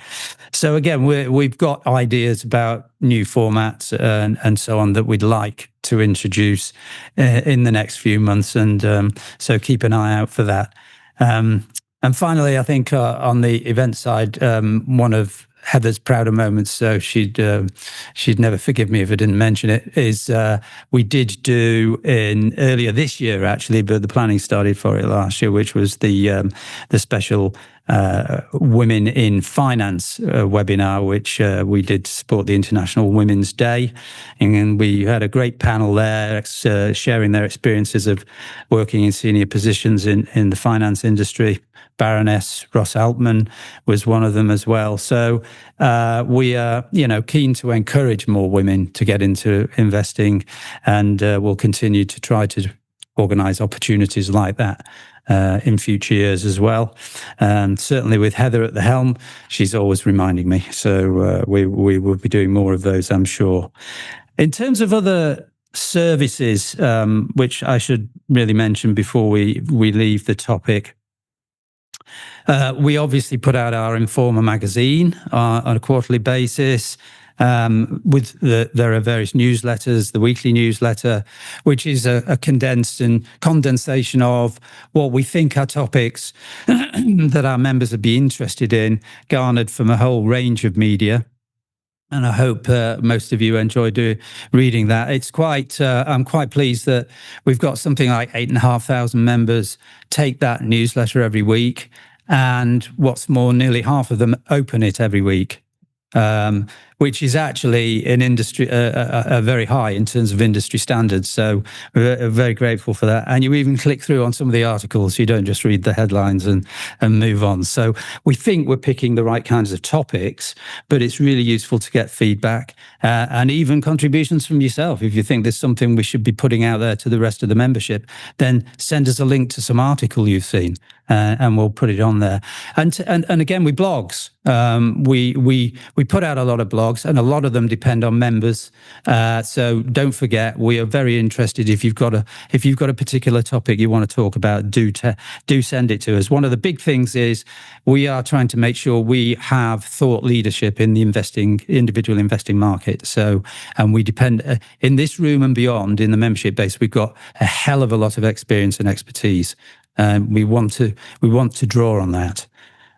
So again, we've got ideas about new formats and so on that we'd like to introduce in the next few months. And so keep an eye out for that. And finally, I think on the event side, one of Heather's prouder moments, so she'd never forgive me if I didn't mention it, is we did do earlier this year, actually, but the planning started for it last year, which was the special Women in Finance webinar, which we did to support the International Women's Day. And we had a great panel there sharing their experiences of working in senior positions in the finance industry. Baroness Ross Altman was one of them as well. So we are, keen to encourage more women to get into investing, and we'll continue to try to organise opportunities like that in future years as well. And certainly with Heather at the helm, she's always reminding me. So we will be doing more of those, I'm sure. In terms of other services, which I should really mention before we leave the topic, we obviously put out our Informer magazine on a quarterly basis. There are various newsletters, the weekly newsletter, which is a condensation of what we think are topics that our members would be interested in, garnered from a whole range of media. And I hope most of you enjoy reading that. It's I'm quite pleased that we've got something like 8,500 members take that newsletter every week. And what's more, nearly half of them open it every week, which is actually in industry very high in terms of industry standards. So we're very grateful for that. And you even click through on some of the articles. You don't just read the headlines and move on. So we think we're picking the right kinds of topics, but it's really useful to get feedback and even contributions from yourself. If you think there's something we should be putting out there to the rest of the membership, then send us a link to some article you've seen. And we'll put it on there. And again, with blogs, we put out a lot of blogs, and a lot of them depend on members. So don't forget, we are very interested. If you've got a particular topic you want to talk about, do send it to us. One of the big things is we are trying to make sure we have thought leadership in the individual investing market. So, and we depend in this room and beyond in the membership base. We've got a hell of a lot of experience and expertise. We want to draw on that.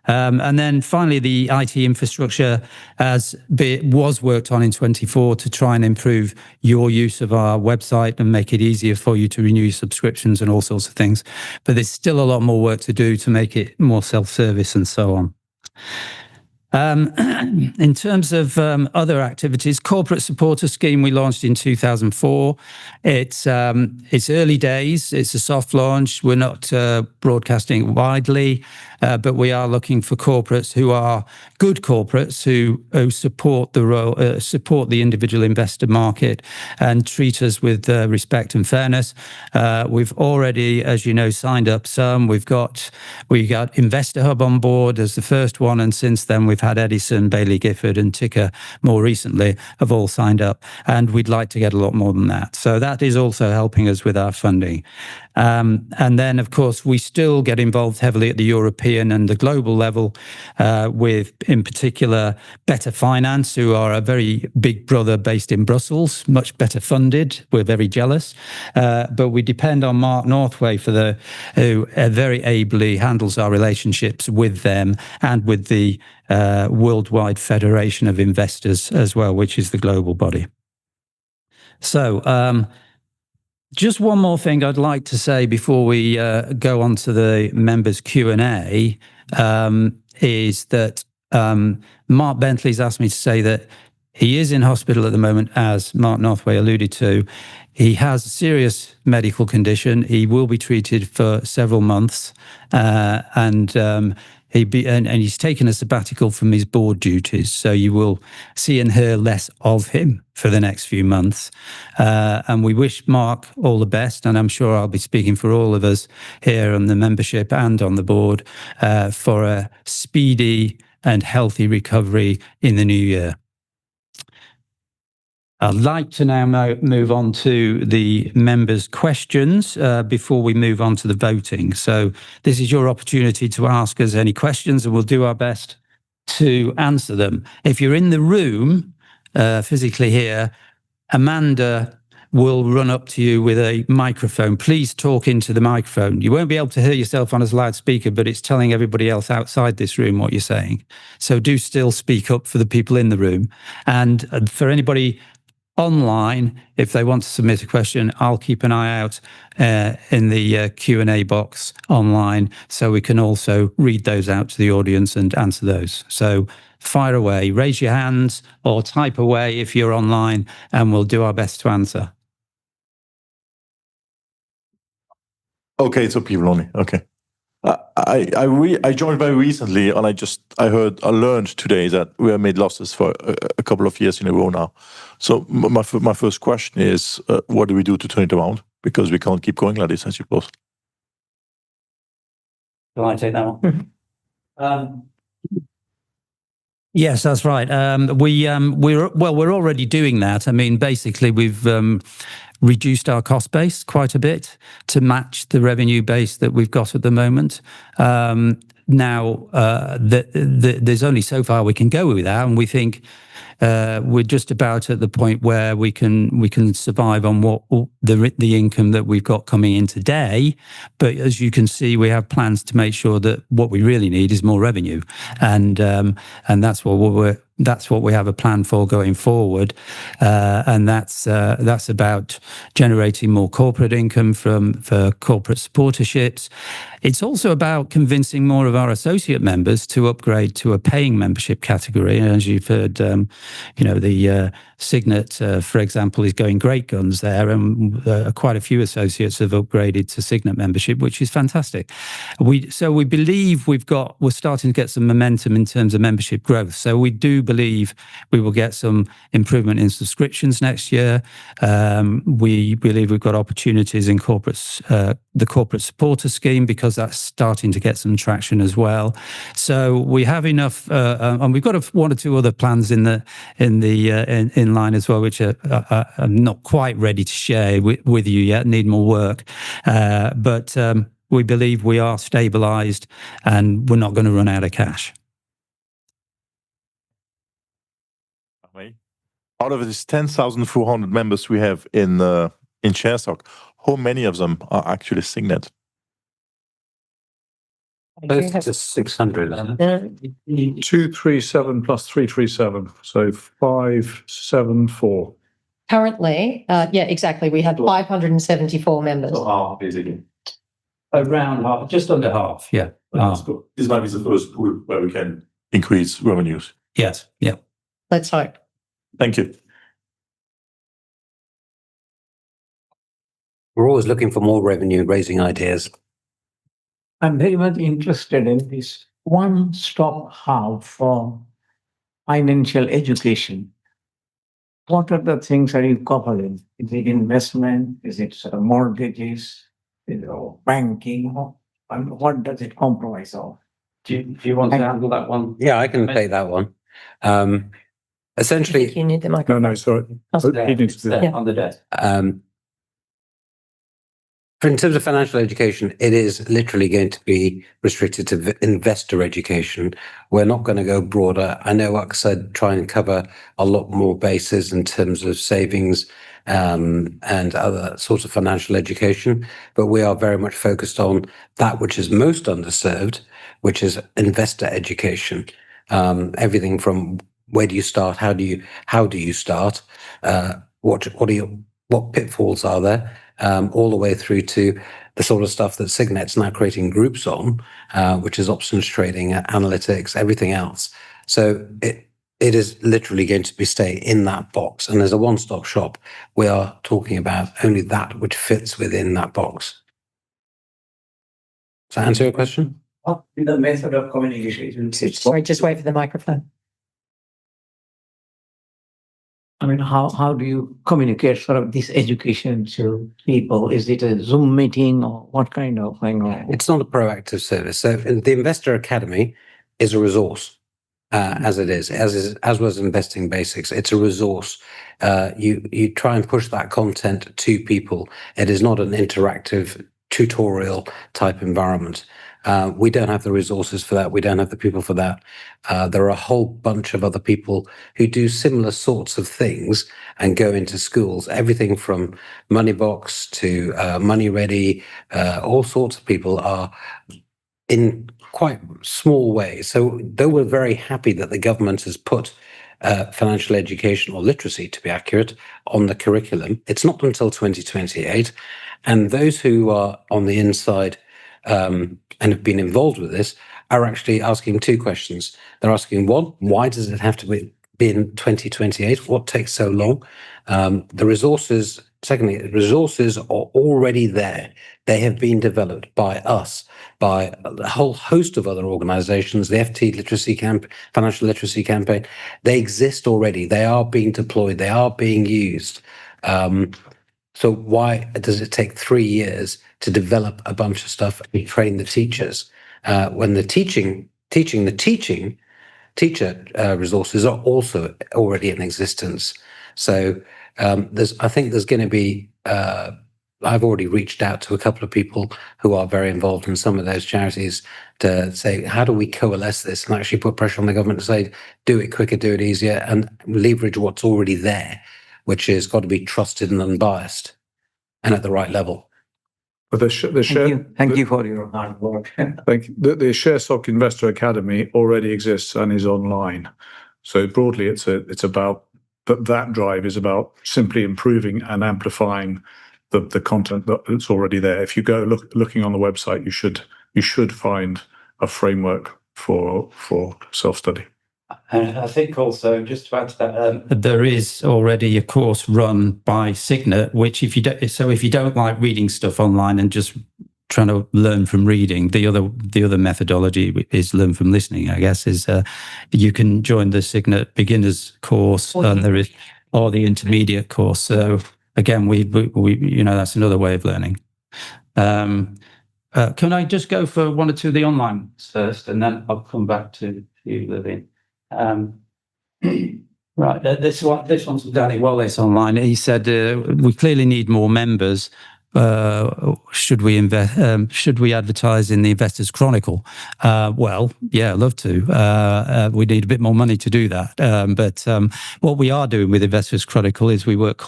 And then finally, the IT infrastructure was worked on in 24 to try and improve your use of our website and make it easier for you to renew subscriptions and all sorts of things. But there's still a lot more work to do to make it more self-service and so on. In terms of other activities, corporate supporter scheme we launched in 2004. It's early days. It's a soft launch. We're not broadcasting widely, but we are looking for corporates who are good corporates who support support the individual investor market and treat us with respect and fairness. We've already, as you know, signed up some. We got Investor Hub on board as the first one, and since then we've had Edison, Bailey Gifford, and Ticker more recently have all signed up, and we'd like to get a lot more than that. So that is also helping us with our funding. And then, of course, we still get involved heavily at the European and the global level with, in particular, Better Finance, who are a very big brother based in Brussels, much better funded. We're very jealous. But we depend on Mark Northway who very ably handles our relationships with them and with the Worldwide Federation of Investors as well, which is the global body. So, just one more thing I'd like to say before we go on to the members' Q&A is that Mark Bentley's asked me to say that he is in hospital at the moment, as Mark Northway alluded to. He has a serious medical condition. He will be treated for several months, and he's taken a sabbatical from his board duties. So you will see and hear less of him for the next few months. And we wish Mark all the best. And I'm sure I'll be speaking for all of us here on the membership and on the board for a speedy and healthy recovery in the new year. I'd like to now move on to the members' questions before we move on to the voting. So this is your opportunity to ask us any questions, and we'll do our best to answer them. If you're in the room, physically here, Amanda will run up to you with a microphone. Please talk into the microphone. You won't be able to hear yourself on a loudspeaker, but it's telling everybody else outside this room what you're saying. So do still speak up for the people in the room. And for anybody online, if they want to submit a question, I'll keep an eye out in the Q&A box online, so we can also read those out to the audience and answer those. So fire away, raise your hands or type away if you're online, and we'll do our best to answer. Okay, so people only. Okay. I joined very recently, and I learned today that we have made losses for a couple of years in a row now. So my first question is, what do we do to turn it around? Because we can't keep going like this, I suppose. Can I take that one? Yes, that's right. We're already doing that. I mean, basically, we've reduced our cost base quite a bit to match the revenue base that we've got at the moment. Now, there's only so far we can go with that, and we think we're just about at the point where we can survive on what the income that we've got coming in today. But as you can see, we have plans to make sure that what we really need is more revenue, and that's what we have a plan for going forward, and that's about generating more corporate income for corporate supporterships. It's also about convincing more of our associate members to upgrade to a paying membership category. And as you've heard, the Signet, for example, is going great guns there, and quite a few associates have upgraded to Signet membership, which is fantastic. So we believe we're starting to get some momentum in terms of membership growth. So we do believe we will get some improvement in subscriptions next year. We believe we've got opportunities in the corporate supporter scheme, because that's starting to get some traction as well. So we have enough, and we've got one or two other plans in line as well, which I'm not quite ready to share with you yet. Need more work, but we believe we are stabilised, and we're not going to run out of cash. Out of these 10,400 members we have in ShareSoc, how many of them are actually Signet? Close to 600. 237 plus 337, so 574. Currently, yeah, exactly. We have 574 members. So half, basically. Around half, just under half, yeah. That's good. This might be the first pool where we can increase revenues. Yes. Yeah. Let's hope. Thank you. We're always looking for more revenue, raising ideas. I'm very much interested in this one-stop hub for financial education. What are the things are you covering? Is it investment? Is it sort of mortgages? Is it banking? And what does it comprise of? Do you want to handle that one? Yeah, I can take that one. Essentially, You need the microphone. No, sorry. He needs to do that. On the desk. in terms of financial education, it is literally going to be restricted to investor education. We're not going to go broader. I know, like I said, try and cover a lot more bases in terms of savings and other sorts of financial education, but we are very much focused on that which is most underserved, which is investor education. Everything from where do you start, how do you start, what pitfalls are there, all the way through to the sort of stuff that Signet's now creating groups on, which is options trading, analytics, everything else. So it is literally going to stay in that box. And as a one-stop shop, we are talking about only that which fits within that box. Does that answer your question? The method of communication. Sorry, just wait for the microphone. I mean, how do you communicate sort of this education to people? Is it a Zoom meeting or what kind of thing? It's not a proactive service. So the Investor Academy is a resource, as was Investing Basics. It's a resource. You try and push that content to people. It is not an interactive tutorial type environment. We don't have the resources for that. We don't have the people for that. There are a whole bunch of other people who do similar sorts of things and go into schools, everything from Moneybox to Money Ready. All sorts of people are in quite small ways. So though we're very happy that the government has put financial education, or literacy to be accurate, on the curriculum, it's not until 2028. And those who are on the inside and have been involved with this are actually asking two questions. They're asking, one, why does it have to be in 2028? What takes so long? The resources, secondly, the resources are already there. They have been developed by us, by a whole host of other organizations, the FT Literacy Financial Literacy Campaign. They exist already. They are being deployed. They are being used. So why does it take 3 years to develop a bunch of stuff and train the teachers when the teaching teacher resources are also already in existence? So I think there's going to be. I've already reached out to a couple of people who are very involved in some of those charities to say, how do we coalesce this and actually put pressure on the government to say, do it quicker, do it easier, and leverage what's already there, which has got to be trusted and unbiased and at the right level. But Thank you for your hard work. the ShareSoc Investor Academy already exists and is online. So broadly, it's about that drive is about simply improving and amplifying the content that's already there. If you go looking on the website, you should find a framework for self-study. And I think also, just to add to that, there is already a course run by Signet, which if you don't like reading stuff online and just trying to learn from reading, the other methodology is learn from listening, I guess, is you can join the Signet beginners course and or the intermediate course. So again, we that's another way of learning. Can I just go for one or two of the online ones first, and then I'll come back to you, Lillian. Right, this one's from Danny Wallace online. He said we clearly need more members. Should we advertise in the Investors Chronicle? Well, yeah, I'd love to. We need a bit more money to do that. But what we are doing with Investors Chronicle is we work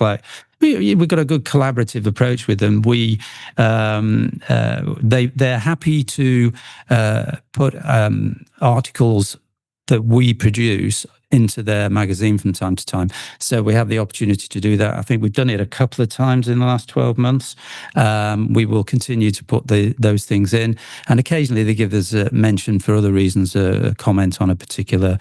we've got a good collaborative approach with them. They're happy to put articles that we produce into their magazine from time to time. So we have the opportunity to do that. I think we've done it a couple of times in the last 12 months. We will continue to put those things in, and occasionally they give us a mention for other reasons, a comment on a particular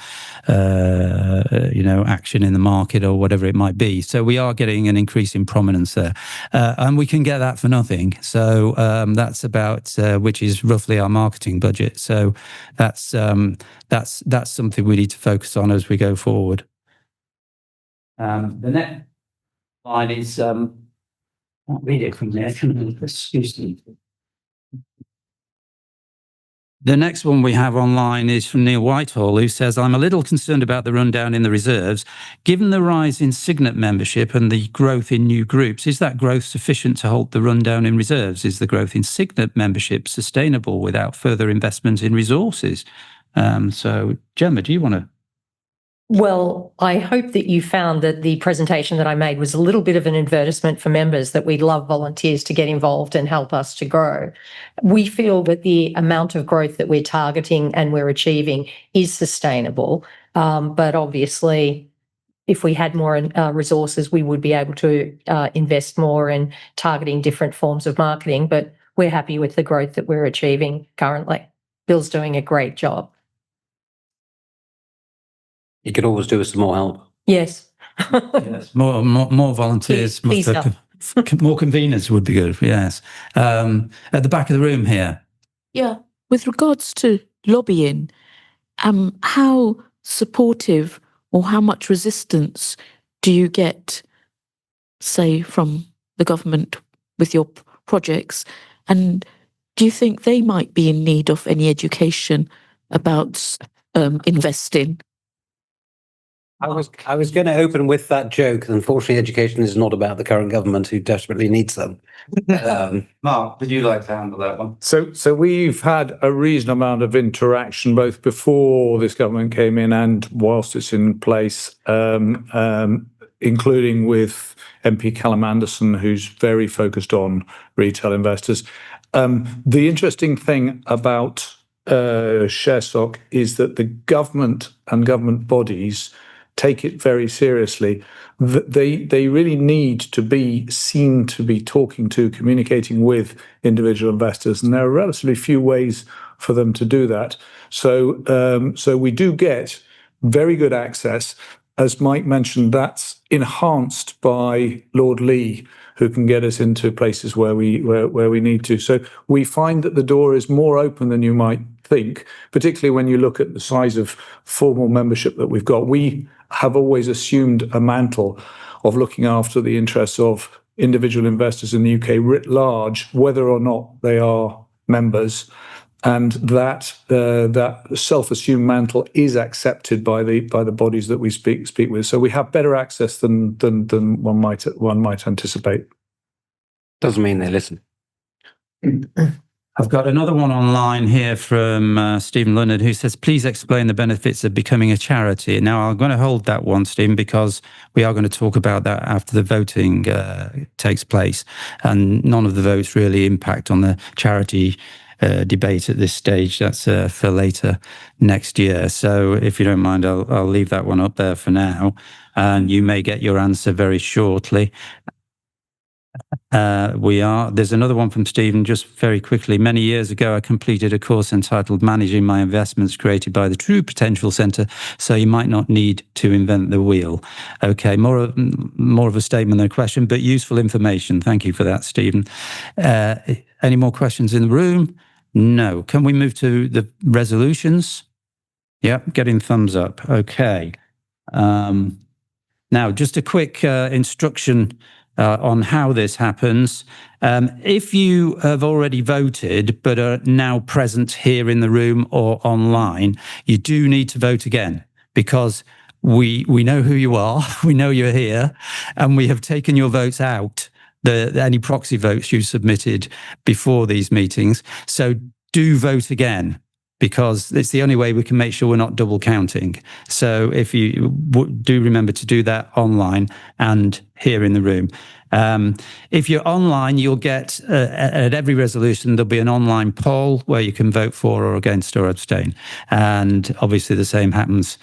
action in the market or whatever it might be. So we are getting an increase in prominence there, and we can get that for nothing. So that's about which is roughly our marketing budget. So that's something we need to focus on as we go forward. The next line is I'll read it from there. Excuse me. The next one we have online is from Neil Whitehall, who says, I'm a little concerned about the rundown in the reserves. Given the rise in Signet membership and the growth in new groups, is that growth sufficient to halt the rundown in reserves? Is the growth in Signet membership sustainable without further investment in resources? So, Gemma, do you want to? Well, I hope that you found that the presentation that I made was a little bit of an advertisement for members, that we'd love volunteers to get involved and help us to grow. We feel that the amount of growth that we're targeting and we're achieving is sustainable. But obviously, if we had more resources, we would be able to invest more in targeting different forms of marketing. But we're happy with the growth that we're achieving currently. Bill's doing a great job. You could always do with some more help. Yes. Yes. More volunteers. Please help. More conveners would be good. Yes. At the back of the room here. Yeah. With regards to lobbying, how supportive or how much resistance do you get, say, from the government with your projects? And do you think they might be in need of any education about investing? I was going to open with that joke. Unfortunately, education is not about the current government, who desperately needs them. Mark, would you like to handle that one? So we've had a reasonable amount of interaction both before this government came in and whilst it's in place, including with MP Callum Anderson, who's very focused on retail investors. The interesting thing about ShareSoc is that the government and government bodies take it very seriously. They really need to be seen to be talking to, communicating with individual investors, and there are relatively few ways for them to do that. So we do get very good access. As Mike mentioned, that's enhanced by Lord Lee, who can get us into places where we need to. So we find that the door is more open than you might think, particularly when you look at the size of formal membership that we've got. We have always assumed a mantle of looking after the interests of individual investors in the UK writ large, whether or not they are members. And that self-assumed mantle is accepted by the bodies that we speak with. So we have better access than one might anticipate. Doesn't mean they listen. I've got another one online here from Stephen Leonard, who says, please explain the benefits of becoming a charity. Now, I'm going to hold that one, Stephen, because we are going to talk about that after the voting takes place. And none of the votes really impact on the charity debate at this stage. That's for later next year. So if you don't mind, I'll leave that one up there for now. And you may get your answer very shortly. There's another one from Stephen, just very quickly. Many years ago, I completed a course entitled Managing My Investments, created by the True Potential Centre, so you might not need to invent the wheel. Okay, more of a statement than a question, but useful information. Thank you for that, Stephen. Any more questions in the room? No. Can we move to the resolutions? Yep, getting thumbs up. Okay. Now, just a quick instruction on how this happens. If you have already voted but are now present here in the room or online, you do need to vote again, because we know who you are, we know you're here, and we have taken your votes out, any proxy votes you submitted before these meetings. So do vote again, because it's the only way we can make sure we're not double counting. So if you do remember to do that online and here in the room. If you're online, you'll get, at every resolution, there'll be an online poll where you can vote for or against or abstain. And obviously the same happens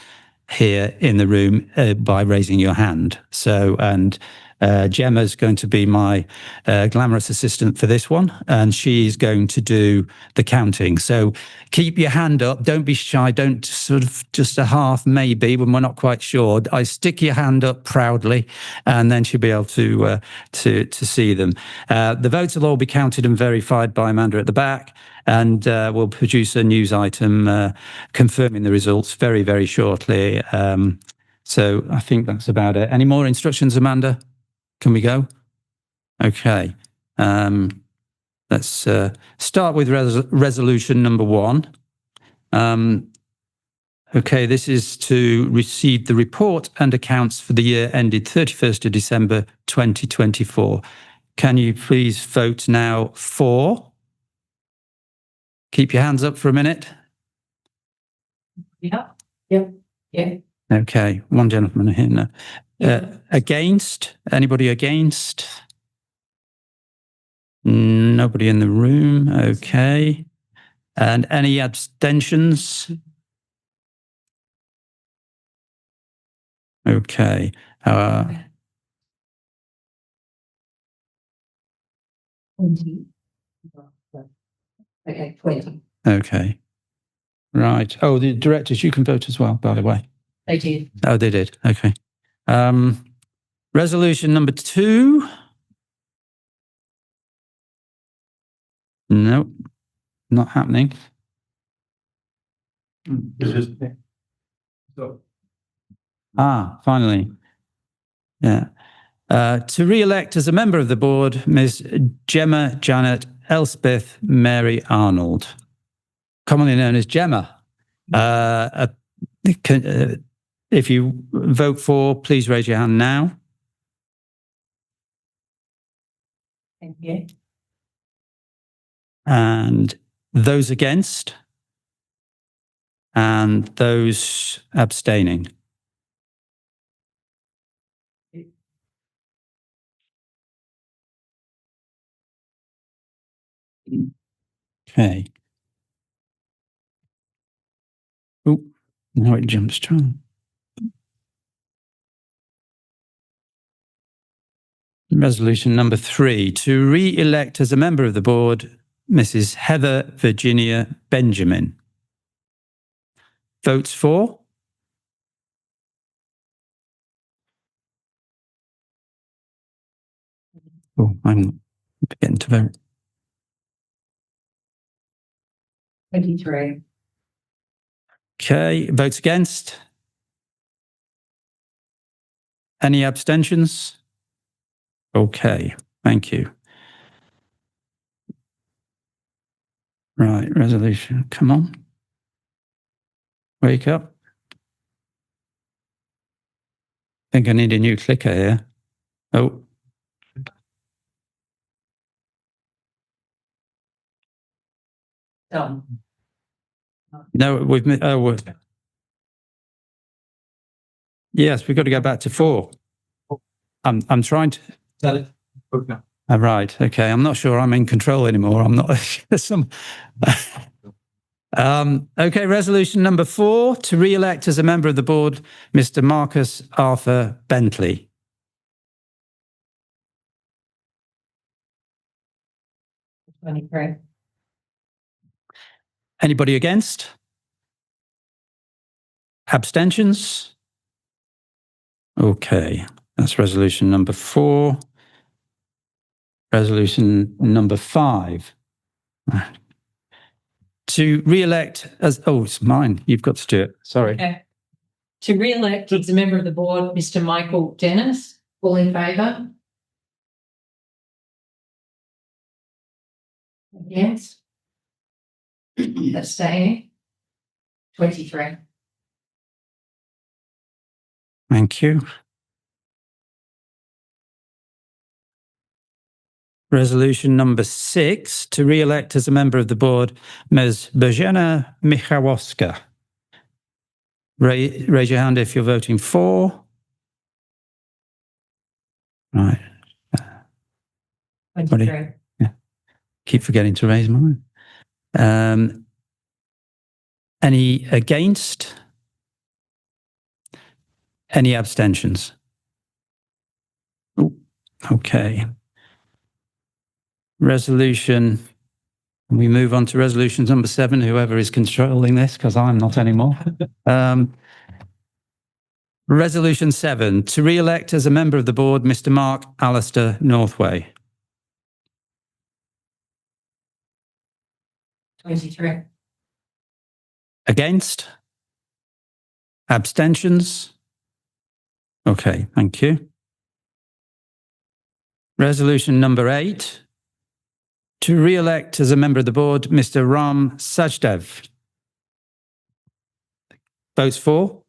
here in the room by raising your hand. So, and Gemma's going to be my glamorous assistant for this one, and she's going to do the counting. So keep your hand up. Don't be shy. Don't sort of just a half maybe when we're not quite sure. I stick your hand up proudly, and then she'll be able to see them. The votes will all be counted and verified by Amanda at the back, and we'll produce a news item confirming the results very, very shortly. So I think that's about it. Any more instructions, Amanda? Can we go? Okay. Let's start with resolution number 1. Okay, this is to receive the report and accounts for the year ended 31st of December 2024. Can you please vote now for? Keep your hands up for a minute. Yeah. Okay, one gentleman here now. Against? Anybody against? Nobody in the room. Okay. And any abstentions? Okay. Okay, 20. Okay. Right. Oh, the directors, you can vote as well, by the way. They did. Oh, they did. Okay. Resolution number 2. Nope, not happening. Finally. Yeah. To re-elect as a member of the board, Ms. Gemma Janet Elspeth Mary Arnold, commonly known as Gemma. If you vote for, please raise your hand now. Thank you. And those against? And those abstaining? Okay. Oh, now it jumps to. Resolution number 3, to re-elect as a member of the board, Mrs. Heather Virginia Benjamin. Votes for? Oh, I'm forgetting to vote. 23. Okay, votes against? Any abstentions? Okay, thank you. Right, resolution, come on. Wake up. I think I need a new clicker here. Oh. Done. No, yes, we've got to go back to 4. I'm trying to. Tell it. Okay. Right. Okay. I'm not sure I'm in control anymore. I'm not. Okay. Resolution number 4, to re-elect as a member of the board, Mr. Marcus Arthur Bentley. Anybody against? Abstentions? Okay. That's resolution number 4. Resolution number 5. To re-elect as, oh, it's mine. You've got to do it. Sorry. Okay. To re-elect as a member of the board, Mr. Michael Dennis. All in favour? Against? Abstaining? 23. Thank you. Resolution number 6, to re-elect as a member of the board, Ms. Bożena Michałowska. Raise your hand if you're voting for. Right. 23. Yeah. Keep forgetting to raise mine. Any against? Any abstentions? Ooh, okay. Resolution. We move on to resolution number 7, whoever is controlling this, because I'm not anymore. Resolution 7, to re-elect as a member of the board, Mr. Mark Alistair Northway. 23. Against? Abstentions? Okay, thank you. Resolution number 8, to re-elect as a member of the board, Mr. Ram Sajdev. Votes for?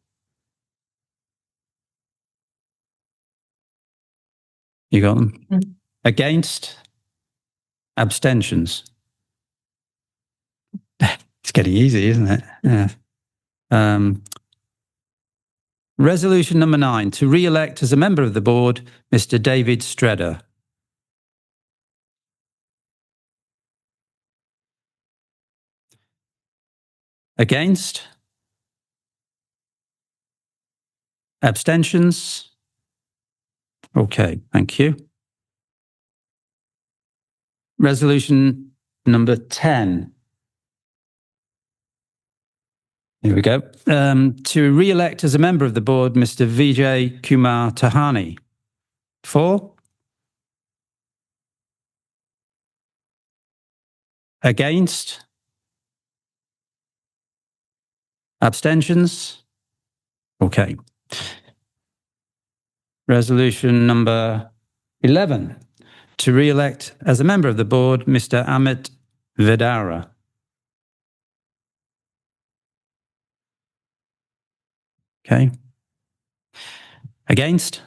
You got them? Mm. Against? Abstentions? It's getting easy, isn't it? Yeah. Resolution number 9, to re-elect as a member of the board, Mr. David Stredder. Against? Abstentions? Okay, thank you. Resolution number 10. Here we go. To re-elect as a member of the board, Mr. Vijay Kumar Tahani. For? Against? Abstentions? Okay. Resolution number 11. To re-elect as a member of the board, Mr. Amit Vedara. Okay. Against?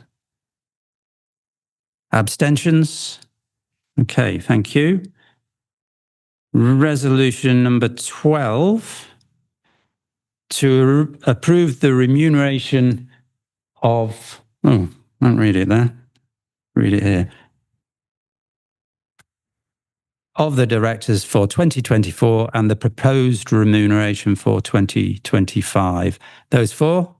Abstentions? Okay, thank you. Resolution number 12. To approve the remuneration of, I won't read it there. Read it here. Of the directors for 2024 and the proposed remuneration for 2025. Those for?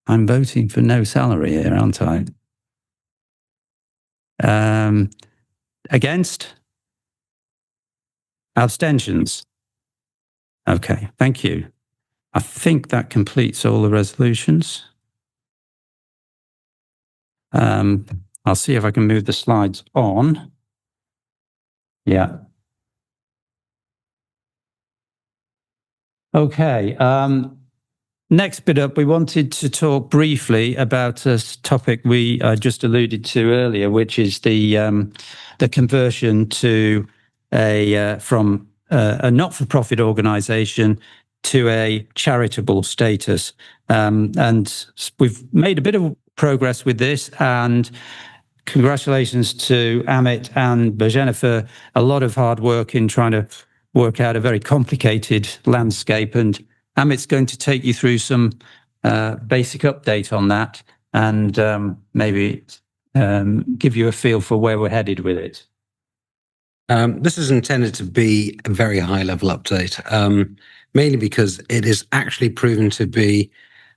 I'm voting for no salary here, aren't I? Against? Abstentions? Okay, thank you. I think that completes all the resolutions. I'll see if I can move the slides on. Yeah. Okay. Next bit up, we wanted to talk briefly about a topic we just alluded to earlier, which is the conversion to from a not-for-profit organisation to a charitable status. And we've made a bit of progress with this, and congratulations to Amit and Bojana for a lot of hard work in trying to work out a very complicated landscape. And Amit's going to take you through some basic update on that and maybe give you a feel for where we're headed with it. This is intended to be a very high-level update, mainly because it is actually proven to be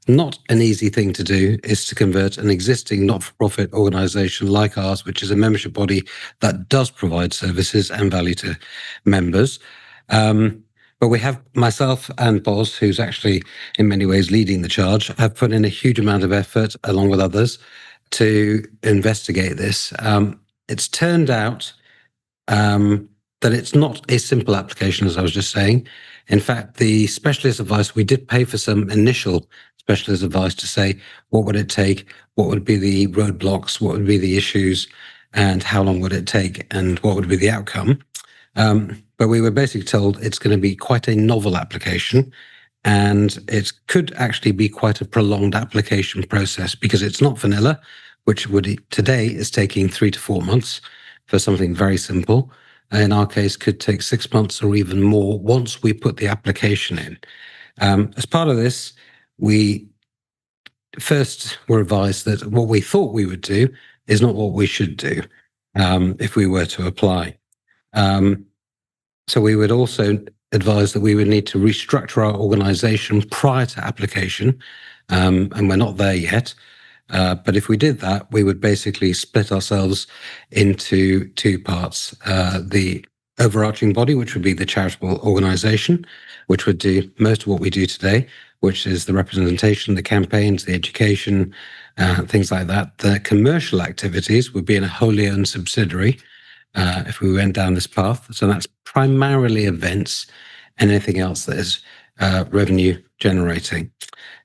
not an easy thing to do, is to convert an existing not-for-profit organisation like ours, which is a membership body that does provide services and value to members. But we have myself and Boz, who's actually in many ways leading the charge, have put in a huge amount of effort, along with others, to investigate this. It's turned out that it's not a simple application, as I was just saying. In fact, the specialist advice, we did pay for some initial specialist advice to say, what would it take? What would be the roadblocks? What would be the issues? And how long would it take? And what would be the outcome? But we were basically told it's going to be quite a novel application, and it could actually be quite a prolonged application process because it's not vanilla, which today is taking 3 to 4 months for something very simple. In our case, could take 6 months or even more once we put the application in. As part of this, we first were advised that what we thought we would do is not what we should do if we were to apply. So we would also advised that we would need to restructure our organisation prior to application, and we're not there yet. But if we did that, we would basically split ourselves into two parts. The overarching body, which would be the charitable organisation, which would do most of what we do today, which is the representation, the campaigns, the education, things like that. The commercial activities would be in a wholly owned subsidiary if we went down this path. So that's primarily events and anything else that is revenue generating.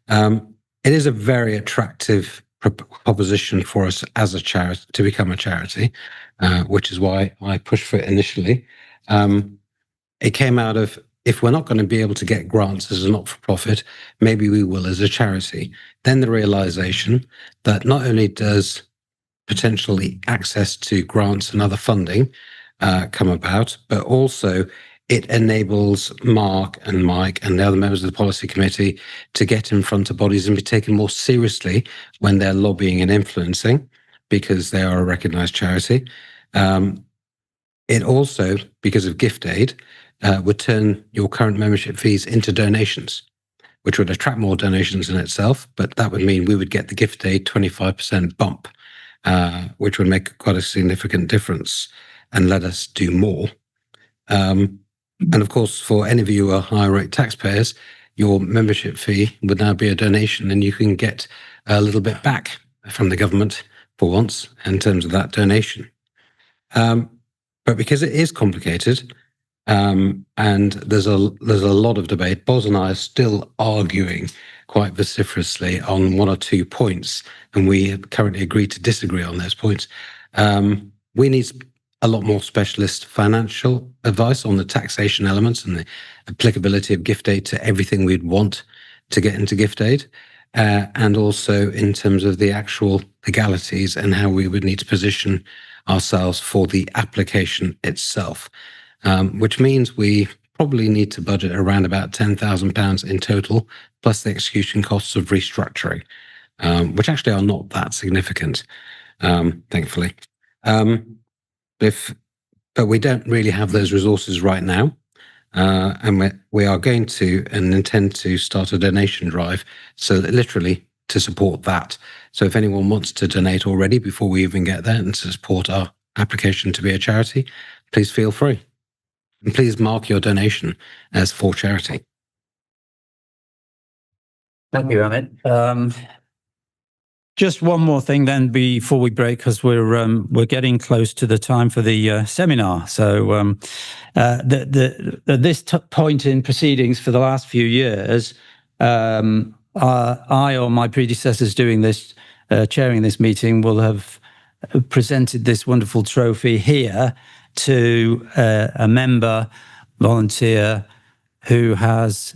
It is a very attractive proposition for us as a charity to become a charity, which is why I pushed for it initially. It came out of, if we're not going to be able to get grants as a not-for-profit, maybe we will as a charity. Then the realization that not only does potentially access to grants and other funding come about, but also it enables Mark and Mike and the other members of the policy committee to get in front of bodies and be taken more seriously when they're lobbying and influencing, because they are a recognised charity. It also, because of gift aid, would turn your current membership fees into donations, which would attract more donations in itself, but that would mean we would get the gift aid 25% bump, which would make quite a significant difference and let us do more. And of course, for any of you who are higher rate taxpayers, your membership fee would now be a donation, and you can get a little bit back from the government for once in terms of that donation. But because it is complicated, and there's a lot of debate, Boz and I are still arguing quite vociferously on one or two points, and we have currently agreed to disagree on those points. We need a lot more specialist financial advice on the taxation elements and the applicability of gift aid to everything we'd want to get into gift aid, and also in terms of the actual legalities and how we would need to position ourselves for the application itself, which means we probably need to budget around about £10,000 in total, plus the execution costs of restructuring, which actually are not that significant, thankfully. But we don't really have those resources right now, and we are going to and intend to start a donation drive, so that literally to support that. So if anyone wants to donate already before we even get there and to support our application to be a charity, please feel free. And please mark your donation as for charity. Thank you, Amit. Just one more thing then before we break, because we're getting close to the time for the seminar. So this point in proceedings for the last few years, I or my predecessors doing this, chairing this meeting, will have presented this wonderful trophy here to a member, volunteer, who has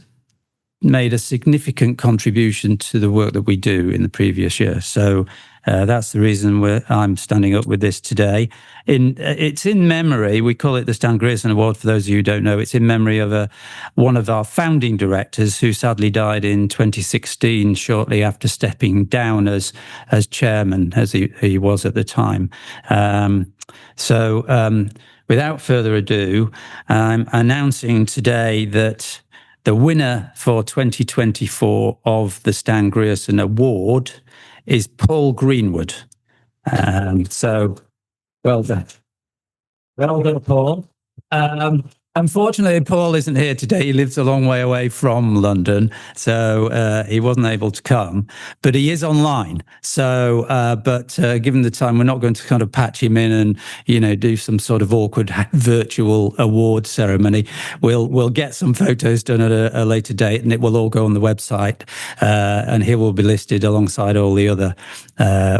made a significant contribution to the work that we do in the previous year. So that's the reason I'm standing up with this today. It's in memory, we call it the Stan Grierson Award, for those of you who don't know. It's in memory of one of our founding directors who sadly died in 2016, shortly after stepping down as chairman, as he was at the time. Without further ado, I'm announcing today that the winner for 2024 of the Stan Grierson Award is Paul Greenwood. So, well done. Well done, Paul. Unfortunately, Paul isn't here today. He lives a long way away from London, so he wasn't able to come, but he is online. So, given the time, we're not going to kind of patch him in and, do some sort of awkward virtual award ceremony. We'll get some photos done at a later date, and it will all go on the website, and he will be listed alongside all the other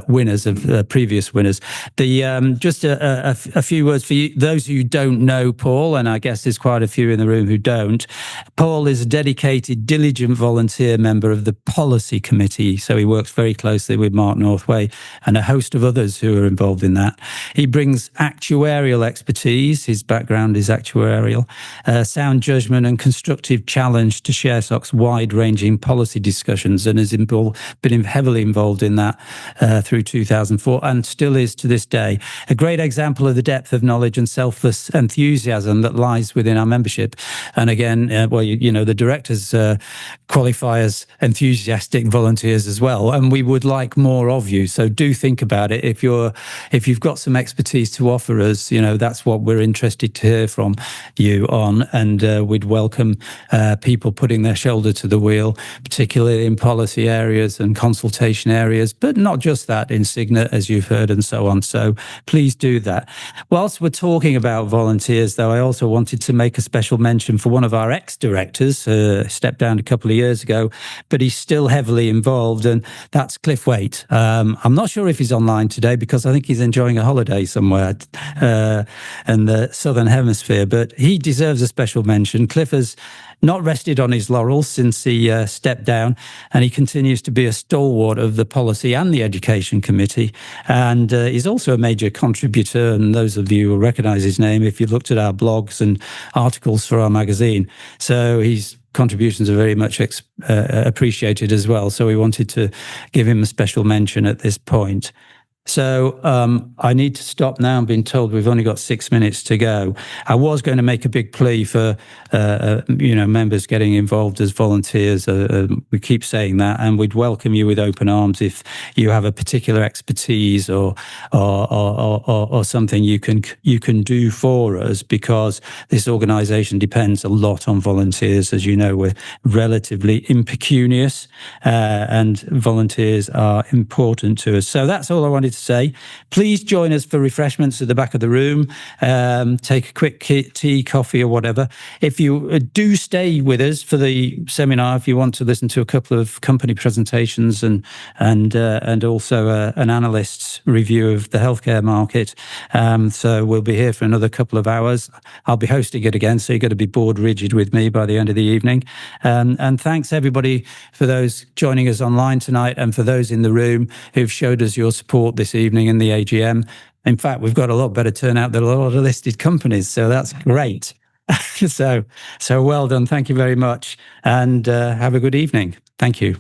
winners of previous winners. Just a few words for you, those who don't know Paul, and I guess there's quite a few in the room who don't. Paul is a dedicated, diligent volunteer member of the policy committee, so he works very closely with Mark Northway and a host of others who are involved in that. He brings actuarial expertise, his background is actuarial, sound judgment and constructive challenge to ShareSoc's wide-ranging policy discussions, and has been heavily involved in that through 2004 and still is to this day. A great example of the depth of knowledge and selfless enthusiasm that lies interest within our membership. And again, the directors qualify as enthusiastic volunteers as well, and we would like more of you. So do think about it. If you've got some expertise to offer us, that's what we're interested to hear from you on, and we'd welcome people putting their shoulder to the wheel, particularly in policy areas and consultation areas, but not just that, in Signet, as you've heard, and so on. So please do that. Whilst we're talking about volunteers, though, I also wanted to make a special mention for one of our ex-directors, stepped down a couple of years ago, but he's still heavily involved, and that's Cliff Waite. I'm not sure if he's online today because I think he's enjoying a holiday somewhere in the Southern Hemisphere, but he deserves a special mention. Cliff has not rested on his laurels since he stepped down, and he continues to be a stalwart of the policy and the education committee. And he's also a major contributor, and those of you who recognise his name if you looked at our blogs and articles for our magazine. So his contributions are very much appreciated as well. So we wanted to give him a special mention at this point. So I need to stop now. I'm being told we've only got 6 minutes to go. I was going to make a big plea for members getting involved as volunteers. We keep saying that, and we'd welcome you with open arms if you have a particular expertise or something you can do for us, because this organisation depends a lot on volunteers. As you know, we're relatively impecunious, and volunteers are important to us. So that's all I wanted to say. Please join us for refreshments at the back of the room. Take a quick tea, coffee, or whatever. If you do stay with us for the seminar, if you want to listen to a couple of company presentations and also an analyst's review of the healthcare market. So we'll be here for another couple of hours. I'll be hosting it again, so you've got to be bored rigid with me by the end of the evening. And thanks everybody for those joining us online tonight, and for those in the room who've showed us your support this evening in the AGM. In fact, we've got a lot better turnout than a lot of listed companies, so that's great. So well done. Thank you very much, and have a good evening. Thank you.